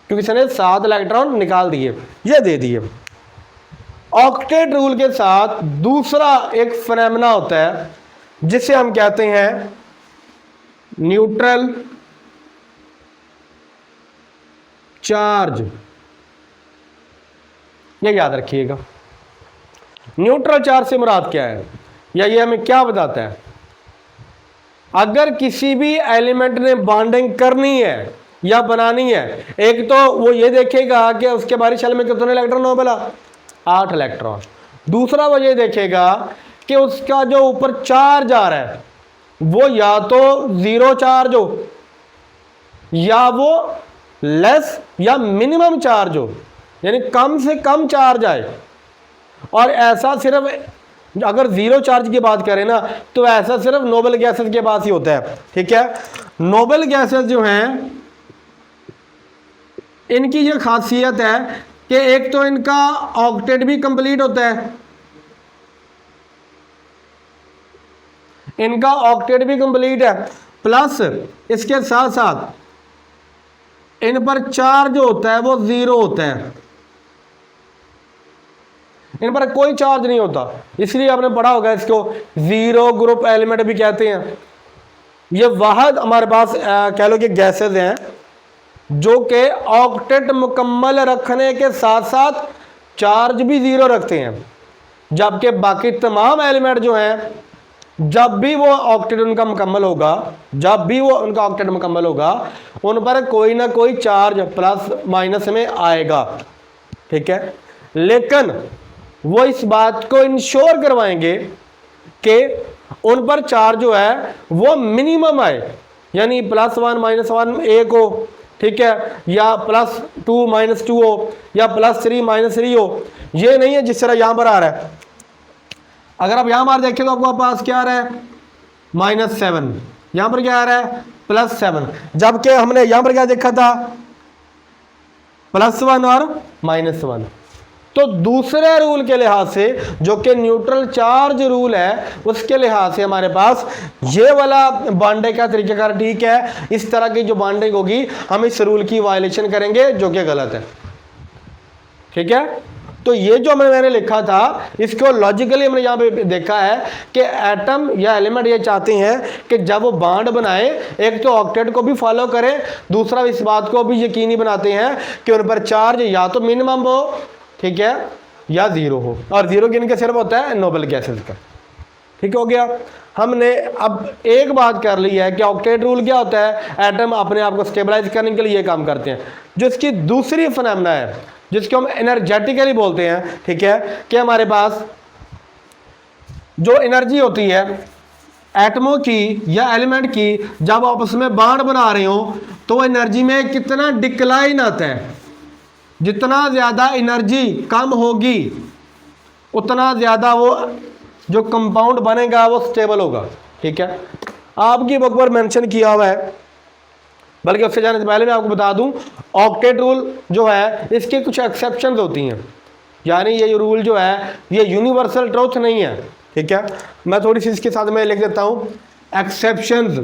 Speaker 1: क्योंकि इसने 7 इलेक्ट्रॉन निकाल दिए, ये दे दिए। ऑक्टेट रूल के साथ दूसरा एक फिनोमेना होता है जिसे हम कहते हैं न्यूट्रल चार्ज। ये याद रखिएगा, न्यूट्रल चार्ज से मुराद क्या है, या ये हमें क्या बताता है। अगर किसी भी एलिमेंट ने बॉन्डिंग करनी है या बनानी है, एक तो वो ये देखेगा कि उसके बाहरी शेल में कितने इलेक्ट्रॉन हो, बोला 8 इलेक्ट्रॉन। दूसरा वो ये देखेगा कि उसका जो ऊपर चार्ज आ रहा है वो या तो 0 चार्ज हो, या वो लेस या मिनिमम चार्ज हो, यानी कम से कम चार्ज आए। और ऐसा सिर्फ अगर 0 चार्ज की बात करें ना, तो ऐसा सिर्फ नोबल गैसेस के पास ही होता है, ठीक है। नोबल गैसेस जो हैं, इनकी ये खासियत है कि एक तो इनका ऑक्टेट भी कंप्लीट होता है, इनका ऑक्टेट भी कंप्लीट है, प्लस इसके साथ साथ इन पर चार्ज होता है वो 0 होता है, इन पर कोई चार्ज नहीं होता। इसलिए आपने पढ़ा होगा इसको 0 ग्रुप एलिमेंट भी कहते हैं। ये वाहद हमारे पास कह लो कि गैसेस हैं जो कि ऑक्टेट मुकम्मल रखने के साथ साथ चार्ज भी 0 रखते हैं, जबकि बाकी तमाम एलिमेंट जो हैं, जब भी वो ऑक्टेट उनका मुकम्मल होगा, जब भी वो उनका ऑक्टेट मुकम्मल होगा, उन पर कोई ना कोई चार्ज प्लस माइनस में आएगा, ठीक है। लेकिन वो इस बात को इंश्योर करवाएंगे कि उन पर चार्ज जो है वो मिनिमम आए, यानी +1 -1 1 हो, ठीक है, या +2 -2 हो, या +3 -3 हो। ये नहीं है जिस तरह यहां पर आ रहा है। अगर आप यहां पर देखें तो आपको पास क्या आ रहा है, -7, यहां पर क्या आ रहा है, +7, जबकि हमने यहां पर क्या देखा था, +1 और -1। तो दूसरे रूल के लिहाज से, जो कि न्यूट्रल चार्ज रूल है, उसके लिहाज से हमारे पास ये वाला बॉन्डिंग का तरीकाकार ठीक है। इस तरह की जो बॉन्डिंग होगी हम इस रूल की वायलेशन करेंगे, जो कि गलत है, ठीक है। तो ये जो मैंने लिखा था, इसको लॉजिकली हमने यहाँ पे देखा है कि एटम या एलिमेंट ये चाहते हैं कि जब वो बॉन्ड बनाए, एक तो ऑक्टेट को भी फॉलो करें, दूसरा इस बात को भी यकीनी बनाते हैं कि उन पर चार्ज या तो मिनिमम हो, ठीक है, या 0 हो। और 0 किनका सिर्फ होता है, नोबल गैसेस का, ठीक हो गया। हमने अब एक बात कर ली है कि ऑक्टेट रूल क्या होता है, एटम अपने आप को स्टेबलाइज करने के लिए ये काम करते हैं। जो इसकी दूसरी फिनोमेना है, जिसको हम एनर्जेटिकली बोलते हैं, ठीक है, कि हमारे पास जो एनर्जी होती है एटमों की या एलिमेंट की, जब आपस में बॉन्ड बना रहे हो तो एनर्जी में कितना डिक्लाइन आता है। जितना ज़्यादा एनर्जी कम होगी उतना ज़्यादा वो जो कंपाउंड बनेगा वो स्टेबल होगा, ठीक है। आपकी बुक पर मेंशन किया हुआ है, बल्कि उससे जाने से पहले मैं आपको बता दूं, ऑक्टेट रूल जो है इसके कुछ एक्सेप्शंस होती हैं, यानी ये रूल जो है ये यूनिवर्सल ट्रूथ नहीं है, ठीक है। मैं थोड़ी सी इसके साथ में लिख देता हूं एक्सेप्शंस।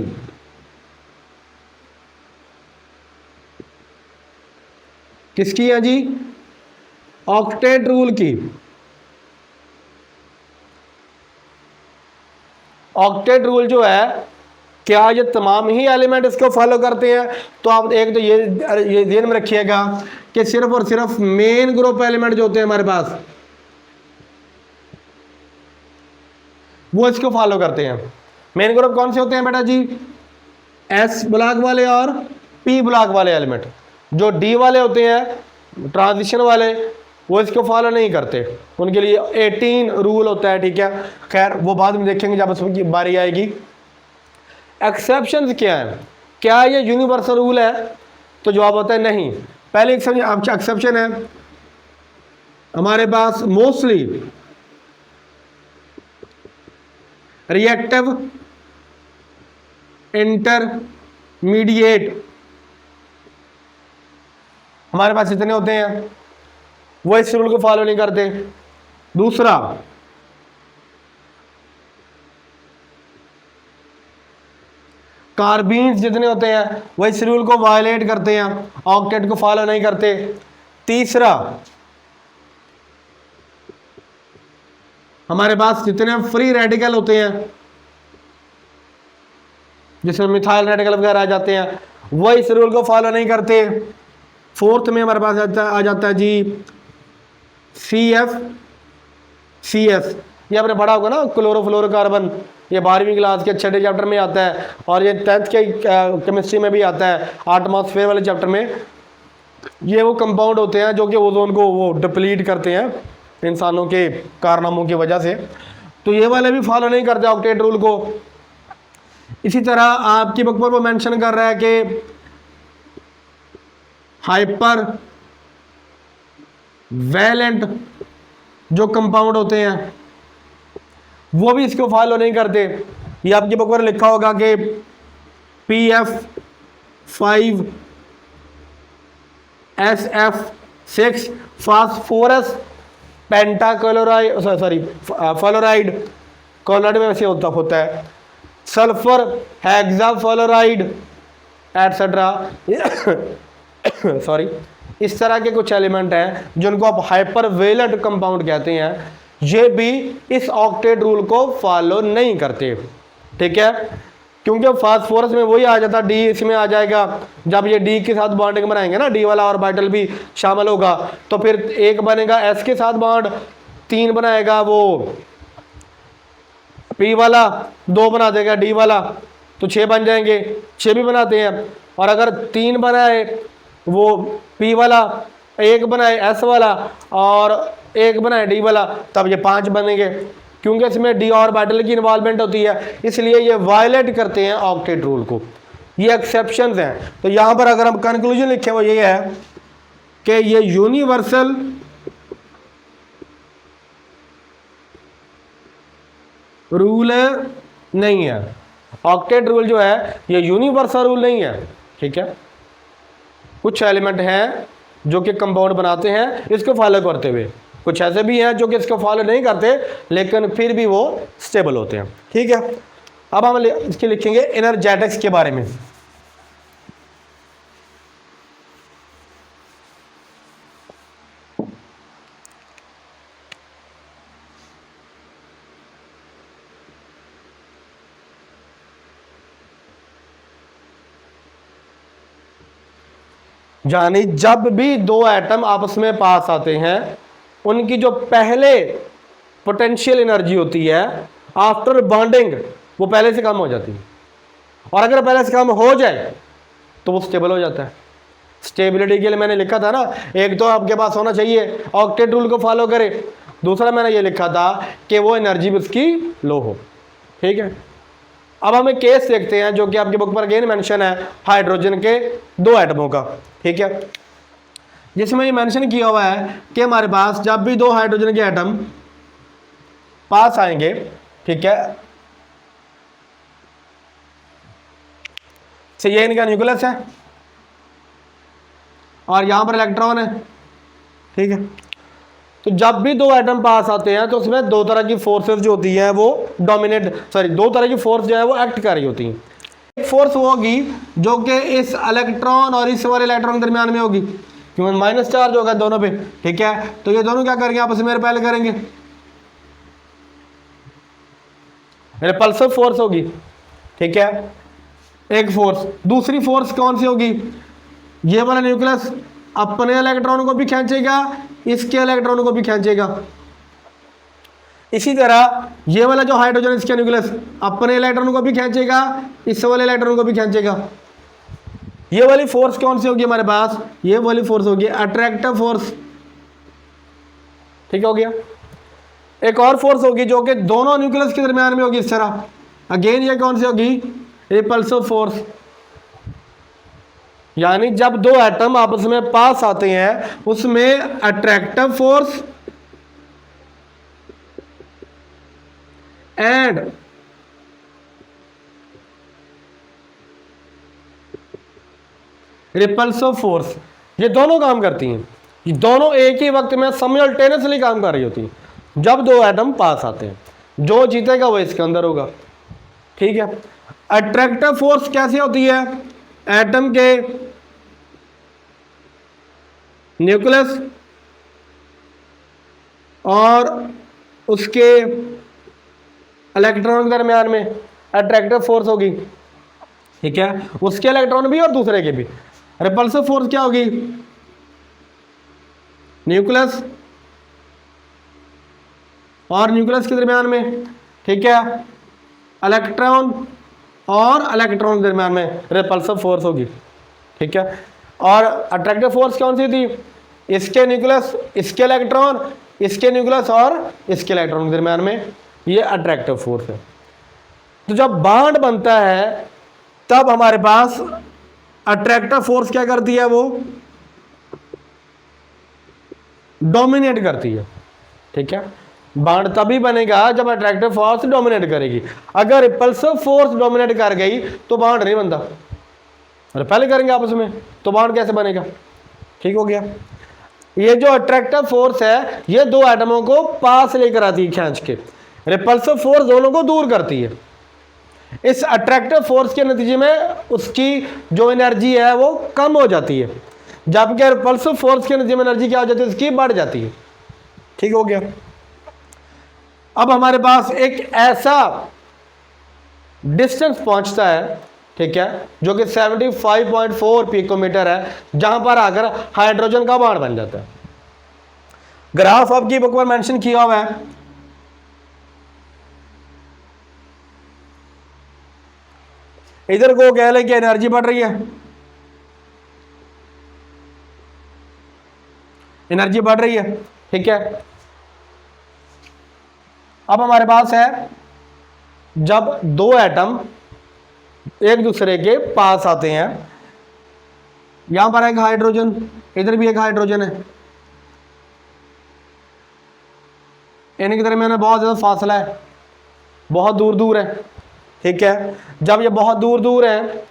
Speaker 1: किसकी है जी, ऑक्टेट रूल की। ऑक्टेट रूल जो है, क्या ये तमाम ही एलिमेंट इसको फॉलो करते हैं, तो आप एक तो ये ध्यान में रखिएगा कि सिर्फ और सिर्फ मेन ग्रुप एलिमेंट जो होते हैं हमारे पास वो इसको फॉलो करते हैं। मेन ग्रुप कौन से होते हैं बेटा जी, S ब्लॉक वाले और P ब्लॉक वाले एलिमेंट। जो D वाले होते हैं ट्रांजिशन वाले, वो इसको फॉलो नहीं करते, उनके लिए 18 रूल होता है, ठीक है। खैर वो बाद में देखेंगे जब उसकी बारी आएगी। एक्सेप्शंस क्या है, क्या ये यूनिवर्सल रूल है, तो जवाब होता है नहीं। पहले एक्सेप्शन है हमारे पास मोस्टली रिएक्टिव इंटरमीडिएट, हमारे पास इतने होते हैं, वो इस रूल को फॉलो नहीं करते। दूसरा, कार्बीन्स जितने होते हैं वो इस रूल को वायलेट करते हैं, ऑक्टेट को फॉलो नहीं करते। तीसरा, हमारे पास जितने फ्री रेडिकल होते हैं जिसमें मिथाइल रेडिकल वगैरह आ जाते हैं, वो इस रूल को फॉलो नहीं करते। फोर्थ में हमारे पास आ जाता है जी CF, ये आपने पढ़ा होगा ना, क्लोरोफ्लोरोकार्बन, ये 12वीं क्लास के छठे चैप्टर में आता है और ये 10th के केमिस्ट्री में भी आता है, एटमॉस्फेयर वाले चैप्टर में। ये वो कंपाउंड होते हैं जो कि ओजोन को वो डिप्लीट करते हैं इंसानों के कारनामों की वजह से, तो ये वाले भी फॉलो नहीं करते ऑक्टेट रूल को। इसी तरह आपकी बुक पर वो मेंशन कर रहा है कि हाइपर वैलेंट जो कंपाउंड होते हैं वो भी इसको फॉलो नहीं करते। ये आपकी बुक पर लिखा होगा कि PF5SF6 phosphorus pentachloride, sorry fluoride, chloride में वैसे होता है, सल्फर हेक्साफ्लोराइड एटसेट्रा सॉरी, इस तरह के कुछ एलिमेंट हैं जिनको आप हाइपर वेलेंट कंपाउंड कहते हैं, ये भी इस ऑक्टेट रूल को फॉलो नहीं करते। ठीक है, क्योंकि फास्फोरस में वही आ जाता, डी इसमें आ जाएगा। जब ये डी के साथ बॉन्डिंग बनाएंगे ना, डी वाला ऑर्बिटल भी शामिल होगा, तो फिर एक बनेगा एस के साथ बॉन्ड, 3 बनाएगा वो पी वाला, 2 बना देगा डी वाला, तो 6 बन जाएंगे, 6 भी बनाते हैं। और अगर 3 बनाए वो पी वाला, 1 बनाए एस वाला और 1 बनाए डी वाला, तब ये 5 बनेंगे। क्योंकि इसमें डी ऑर्बिटल की इन्वॉल्वमेंट होती है, इसलिए ये वायलेट करते हैं ऑक्टेट रूल को। ये एक्सेप्शंस हैं। तो यहाँ पर अगर हम कंक्लूजन लिखें वो ये है कि ये यूनिवर्सल रूल नहीं है। ऑक्टेट रूल जो है ये यूनिवर्सल रूल नहीं है। ठीक है, कुछ एलिमेंट हैं जो कि कंपाउंड बनाते हैं इसको फॉलो करते हुए, कुछ ऐसे भी हैं जो कि इसको फॉलो नहीं करते लेकिन फिर भी वो स्टेबल होते हैं। ठीक है, अब हम इसके लिखेंगे एनर्जेटिक्स के बारे में। यानी जब भी 2 एटम आपस में पास आते हैं उनकी जो पहले पोटेंशियल एनर्जी होती है आफ्टर बॉन्डिंग वो पहले से कम हो जाती है, और अगर पहले से कम हो जाए तो वो स्टेबल हो जाता है। स्टेबिलिटी के लिए मैंने लिखा था ना, एक तो आपके पास होना चाहिए ऑक्टेट रूल को फॉलो करे, दूसरा मैंने ये लिखा था कि वो एनर्जी भी उसकी लो हो। ठीक है, अब हम एक केस देखते हैं जो कि आपकी बुक पर अगेन मेंशन है हाइड्रोजन के 2 एटमों का। ठीक है, जिसमें ये मेंशन किया हुआ है कि हमारे पास जब भी 2 हाइड्रोजन के एटम पास आएंगे, ठीक है, तो ये इनका न्यूक्लियस है और यहां पर इलेक्ट्रॉन है। ठीक है, तो जब भी 2 एटम पास आते हैं तो उसमें 2 तरह की फोर्सेस जो होती है वो डोमिनेट, सॉरी 2 तरह की फोर्स जो है वो एक्ट कर रही होती हैं। एक फोर्स वो होगी जो कि इस इलेक्ट्रॉन और इस वाले इलेक्ट्रॉन के दरमियान में होगी, क्योंकि माइनस चार्ज होगा दोनों पे। ठीक है, तो ये दोनों क्या करेंगे, आपस में रिपेल करेंगे, रिपल्सिव फोर्स होगी। ठीक है, एक फोर्स। दूसरी फोर्स कौन सी होगी, ये वाला न्यूक्लियस अपने इलेक्ट्रॉन को भी खींचेगा, इसके इलेक्ट्रॉन को भी खींचेगा। इसी तरह ये वाला जो हाइड्रोजन इसका न्यूक्लियस अपने इलेक्ट्रॉन को भी खींचेगा, इस वाले इलेक्ट्रॉन को भी खींचेगा। ये वाली फोर्स कौन सी होगी हमारे पास, ये वाली फोर्स होगी अट्रैक्टिव फोर्स। ठीक हो गया। एक और फोर्स होगी जो कि दोनों न्यूक्लियस के दरमियान में होगी इस तरह, अगेन ये कौन सी होगी, रिपल्सिव फोर्स। यानी जब 2 एटम आपस में पास आते हैं उसमें attractive force and repulsive force, ये दोनों काम करती हैं। ये दोनों एक ही वक्त में साइमल्टेनियसली काम कर रही होती हैं जब 2 एटम पास आते हैं। जो जीतेगा वो इसके अंदर होगा। ठीक है, अट्रैक्टिव फोर्स कैसे होती है? एटम के न्यूक्लियस और उसके इलेक्ट्रॉन के दरमियान में अट्रैक्टिव फोर्स होगी, ठीक है, उसके इलेक्ट्रॉन भी और दूसरे के भी। रिपल्सिव फोर्स क्या होगी? न्यूक्लियस और न्यूक्लियस के दरमियान में, ठीक है, इलेक्ट्रॉन और इलेक्ट्रॉन के दरमियान में रिपल्सिव फोर्स होगी, ठीक है। और अट्रैक्टिव फोर्स कौन सी थी? इसके न्यूक्लियस, इसके इलेक्ट्रॉन, इसके न्यूक्लियस और इसके इलेक्ट्रॉन के दरमियान में, ये अट्रैक्टिव फोर्स है। तो जब बॉन्ड बनता है तब हमारे पास अट्रैक्टिव फोर्स क्या करती है? वो डोमिनेट करती है, ठीक है। बॉन्ड तभी बनेगा जब अट्रैक्टिव फोर्स डोमिनेट करेगी। अगर रिपल्सिव फोर्स डोमिनेट कर गई तो बॉन्ड नहीं बनता। रिपेल करेंगे आपस में तो बॉन्ड कैसे बनेगा? ठीक हो गया। ये जो अट्रैक्टिव फोर्स है ये दो एटमों को पास लेकर आती है खींच के, रिपल्सिव फोर्स दोनों को दूर करती है। इस अट्रैक्टिव फोर्स के नतीजे में उसकी जो एनर्जी है वो कम हो जाती है, जबकि रिपल्सिव फोर्स के नतीजे में एनर्जी क्या हो जाती है? उसकी बढ़ जाती है। ठीक हो गया। अब हमारे पास एक ऐसा डिस्टेंस पहुंचता है, ठीक है, जो कि 75.4 पिकोमीटर है, जहां पर आकर हाइड्रोजन का बॉन्ड बन जाता है। ग्राफ आपकी बुक पर मेंशन किया हुआ है। इधर को कह ले कि एनर्जी बढ़ रही है, एनर्जी बढ़ रही है, ठीक है। अब हमारे पास है जब दो एटम एक दूसरे के पास आते हैं, यहां पर एक हाइड्रोजन, इधर भी एक हाइड्रोजन है, इनके दरमियान में बहुत ज़्यादा फासला है, बहुत दूर दूर है, ठीक है। जब ये बहुत दूर दूर है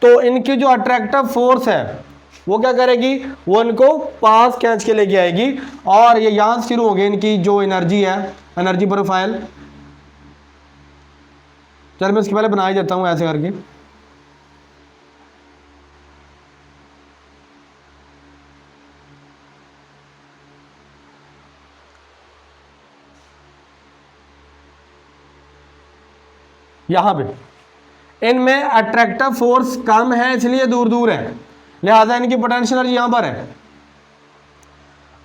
Speaker 1: तो इनकी जो अट्रैक्टिव फोर्स है वो क्या करेगी? वो इनको पास खींच के लेके आएगी और ये यहाँ से शुरू होगी इनकी जो एनर्जी है, एनर्जी प्रोफाइल। चल मैं इसके पहले बना ही देता हूँ ऐसे करके। यहां पे इनमें अट्रैक्टिव फोर्स कम है इसलिए दूर दूर है, लिहाजा इनकी पोटेंशियल एनर्जी यहां पर है।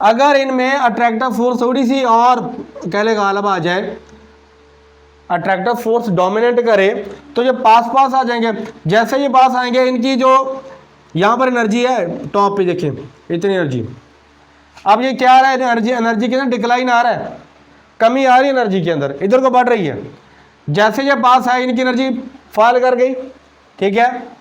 Speaker 1: अगर इनमें अट्रैक्टिव फोर्स थोड़ी सी और कह ले गालब आ जाए, अट्रैक्टिव फोर्स डोमिनेट करे तो ये पास पास आ जाएंगे। जैसे ये पास आएंगे इनकी जो यहां पर एनर्जी है टॉप पे देखिए इतनी एनर्जी, अब ये क्या आ रहा है? एनर्जी, एनर्जी के अंदर डिक्लाइन आ रहा है, कमी आ रही है एनर्जी के अंदर, इधर को बढ़ रही है। जैसे ये पास आए इनकी एनर्जी फॉल कर गई, ठीक है।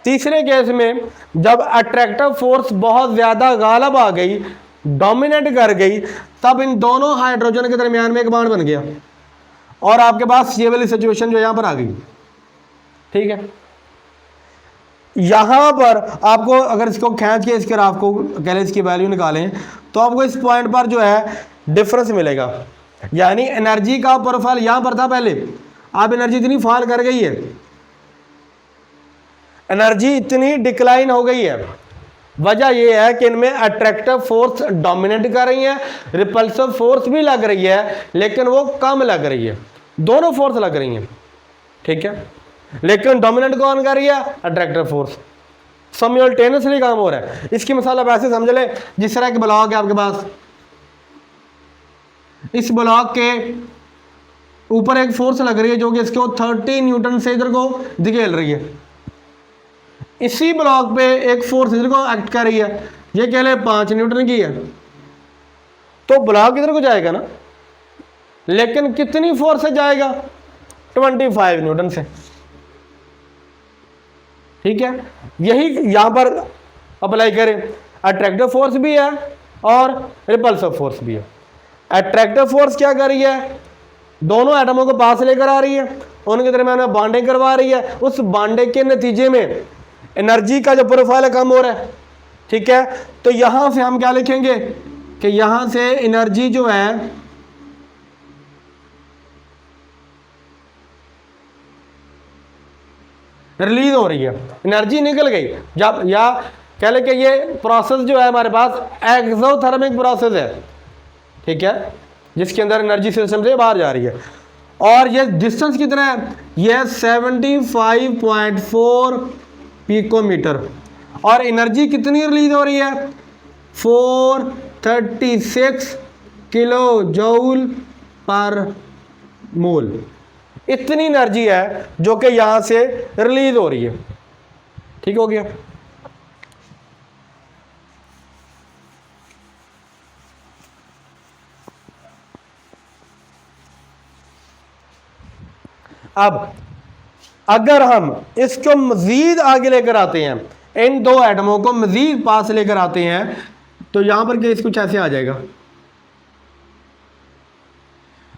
Speaker 1: तीसरे केस में जब अट्रैक्टिव फोर्स बहुत ज्यादा गालब आ गई, डोमिनेट कर गई, तब इन दोनों हाइड्रोजन के दरमियान में एक बॉन्ड बन गया और आपके पास ये वाली सिचुएशन जो यहां पर आ गई, ठीक है। यहां पर आपको अगर इसको खींच के इसके ग्राफ को कह इसकी वैल्यू निकालें तो आपको इस पॉइंट पर जो है डिफरेंस मिलेगा, यानी एनर्जी का प्रोफाइल यहां पर था पहले, अब एनर्जी इतनी फॉल कर गई है, एनर्जी इतनी डिक्लाइन हो गई है। वजह यह है कि इनमें अट्रैक्टिव फोर्स डोमिनेट कर रही है, रिपल्सिव फोर्स भी लग रही है लेकिन वो कम लग रही है, दोनों फोर्स लग रही हैं, ठीक है। लेकिन डोमिनेट कौन कर रही है? Attractive force. साइमल्टेनियसली काम हो रहा है। इसकी मिसाल आप ऐसे समझ ले, जिस तरह के ब्लॉक है आपके पास, इस ब्लॉक के ऊपर एक फोर्स लग रही है जो कि इसको 30 न्यूटन से इधर को धकेल रही है, इसी ब्लॉक पे एक फोर्स इधर को एक्ट कर रही है, ये कह ले 5 न्यूटन की है, तो ब्लॉक इधर को जाएगा ना, लेकिन कितनी फोर्स से जाएगा? 25 न्यूटन से, ठीक है। यही यहां पर अप्लाई करें, अट्रैक्टिव फोर्स भी है और रिपल्सिव फोर्स भी है। अट्रैक्टिव फोर्स क्या कर रही है? दोनों एटमों को पास लेकर आ रही है, उनके दरमियान में बॉन्डिंग करवा रही है, उस बॉन्डिंग के नतीजे में एनर्जी का जो प्रोफाइल है कम हो रहा है, ठीक है। तो यहां से हम क्या लिखेंगे कि यहां से एनर्जी जो है रिलीज हो रही है, एनर्जी निकल गई। जब या कह ले कि ये प्रोसेस जो है हमारे पास एक्सोथर्मिक प्रोसेस है, ठीक है, जिसके अंदर एनर्जी सिस्टम से बाहर जा रही है। और ये डिस्टेंस कितना है, ये 75.4 पिकोमीटर। और एनर्जी कितनी रिलीज हो रही है, 436 किलो जूल पर मोल। इतनी एनर्जी है जो कि यहां से रिलीज हो रही है। ठीक हो गया। अब अगर हम इसको मजीद आगे लेकर आते हैं, इन दो एटमों को मजीद पास लेकर आते हैं, तो यहां पर केस कुछ ऐसे आ जाएगा।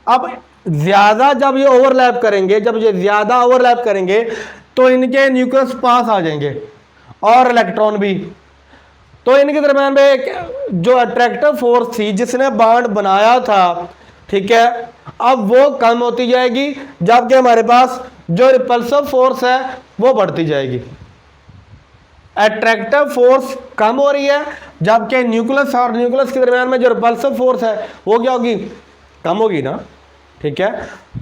Speaker 1: अब ज्यादा जब ये ओवरलैप करेंगे, जब ये ज्यादा ओवरलैप करेंगे तो इनके न्यूक्लियस पास आ जाएंगे और इलेक्ट्रॉन भी। तो इनके दरम्यान में एक जो अट्रैक्टिव फोर्स थी जिसने बॉन्ड बनाया था, ठीक है, अब वो कम होती जाएगी, जबकि हमारे पास जो रिपल्सिव फोर्स है वो बढ़ती जाएगी। अट्रैक्टिव फोर्स कम हो रही है, जबकि न्यूक्लियस और न्यूक्लियस के दरम्यान में जो रिपल्सिव फोर्स है वो क्या होगी, कम होगी ना। ठीक है,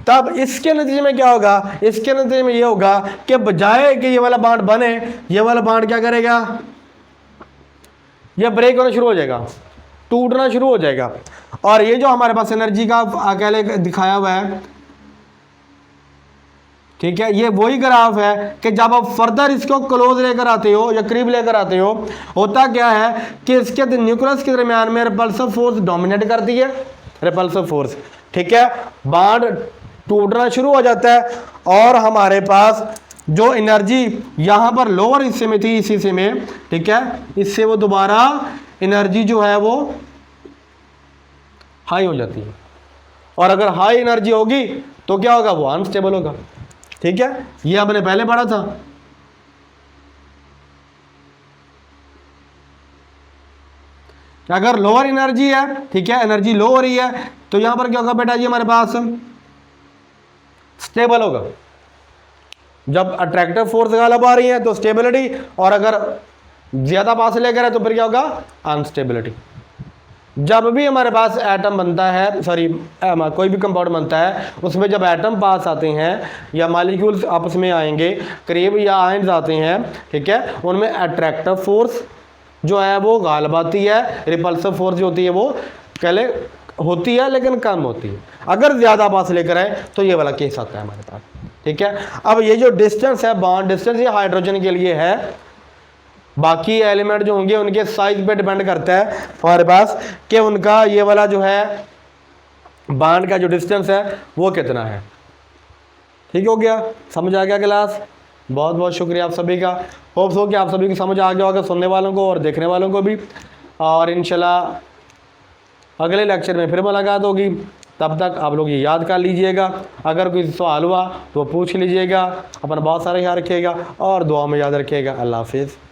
Speaker 1: तब इसके नतीजे में क्या होगा, इसके नतीजे में ये होगा कि बजाय कि ये वाला बॉन्ड बने, ये वाला बॉन्ड क्या करेगा, ये ब्रेक होना शुरू हो जाएगा, टूटना शुरू हो जाएगा। और ये जो हमारे पास एनर्जी का अकेले दिखाया हुआ है, ठीक है, ये वही ग्राफ है कि जब आप फर्दर इसको क्लोज लेकर आते हो या करीब लेकर आते हो, होता क्या है कि इसके न्यूक्लियस के दरमियान में रिपल्सिव फोर्स डोमिनेट करती है, रिपल्सिव फोर्स, ठीक है, बॉन्ड टूटना शुरू हो जाता है और हमारे पास जो एनर्जी यहां पर लोअर हिस्से में थी, इस हिस्से में, ठीक है, इससे वो दोबारा एनर्जी जो है वो हाई हो जाती है। और अगर हाई एनर्जी होगी तो क्या होगा, वो अनस्टेबल होगा। ठीक है, ये आपने पहले पढ़ा था। अगर लोअर एनर्जी है, ठीक है, एनर्जी लो हो रही है, तो यहां पर क्या होगा बेटा जी, हमारे पास स्टेबल होगा। जब अट्रैक्टिव फोर्स गालब आ रही है तो स्टेबिलिटी, और अगर ज्यादा पास लेकर है तो फिर क्या होगा, अनस्टेबिलिटी। जब भी हमारे पास एटम बनता है, सॉरी कोई भी कंपाउंड बनता है, उसमें जब एटम पास आते हैं या मॉलिक्यूल्स आपस में आएंगे करीब, या आयंस आते हैं, ठीक है, उनमें अट्रैक्टिव फोर्स जो है वो गालिब आती है, रिपल्सिव फोर्स जो होती है वो पहले होती है लेकिन कम होती है। अगर ज़्यादा पास लेकर आए तो ये वाला केस आता है हमारे पास। ठीक है, अब ये जो डिस्टेंस है, बॉन्ड डिस्टेंस, ये हाइड्रोजन के लिए है, बाकी एलिमेंट जो होंगे उनके साइज पे डिपेंड करता है हमारे पास कि उनका ये वाला जो है बॉन्ड का जो डिस्टेंस है वो कितना है। ठीक हो गया, समझ आ गया क्लास? बहुत बहुत शुक्रिया आप सभी का। होप्स हो कि आप सभी को समझ आ गया होगा, सुनने वालों को और देखने वालों को भी। और इंशाल्लाह अगले लेक्चर में फिर मुलाकात होगी। तब तक आप लोग ये याद कर लीजिएगा, अगर कोई सवाल हुआ तो पूछ लीजिएगा। अपना बहुत सारा ख्याल रखिएगा और दुआ में याद रखिएगा। अल्लाह हाफिज़।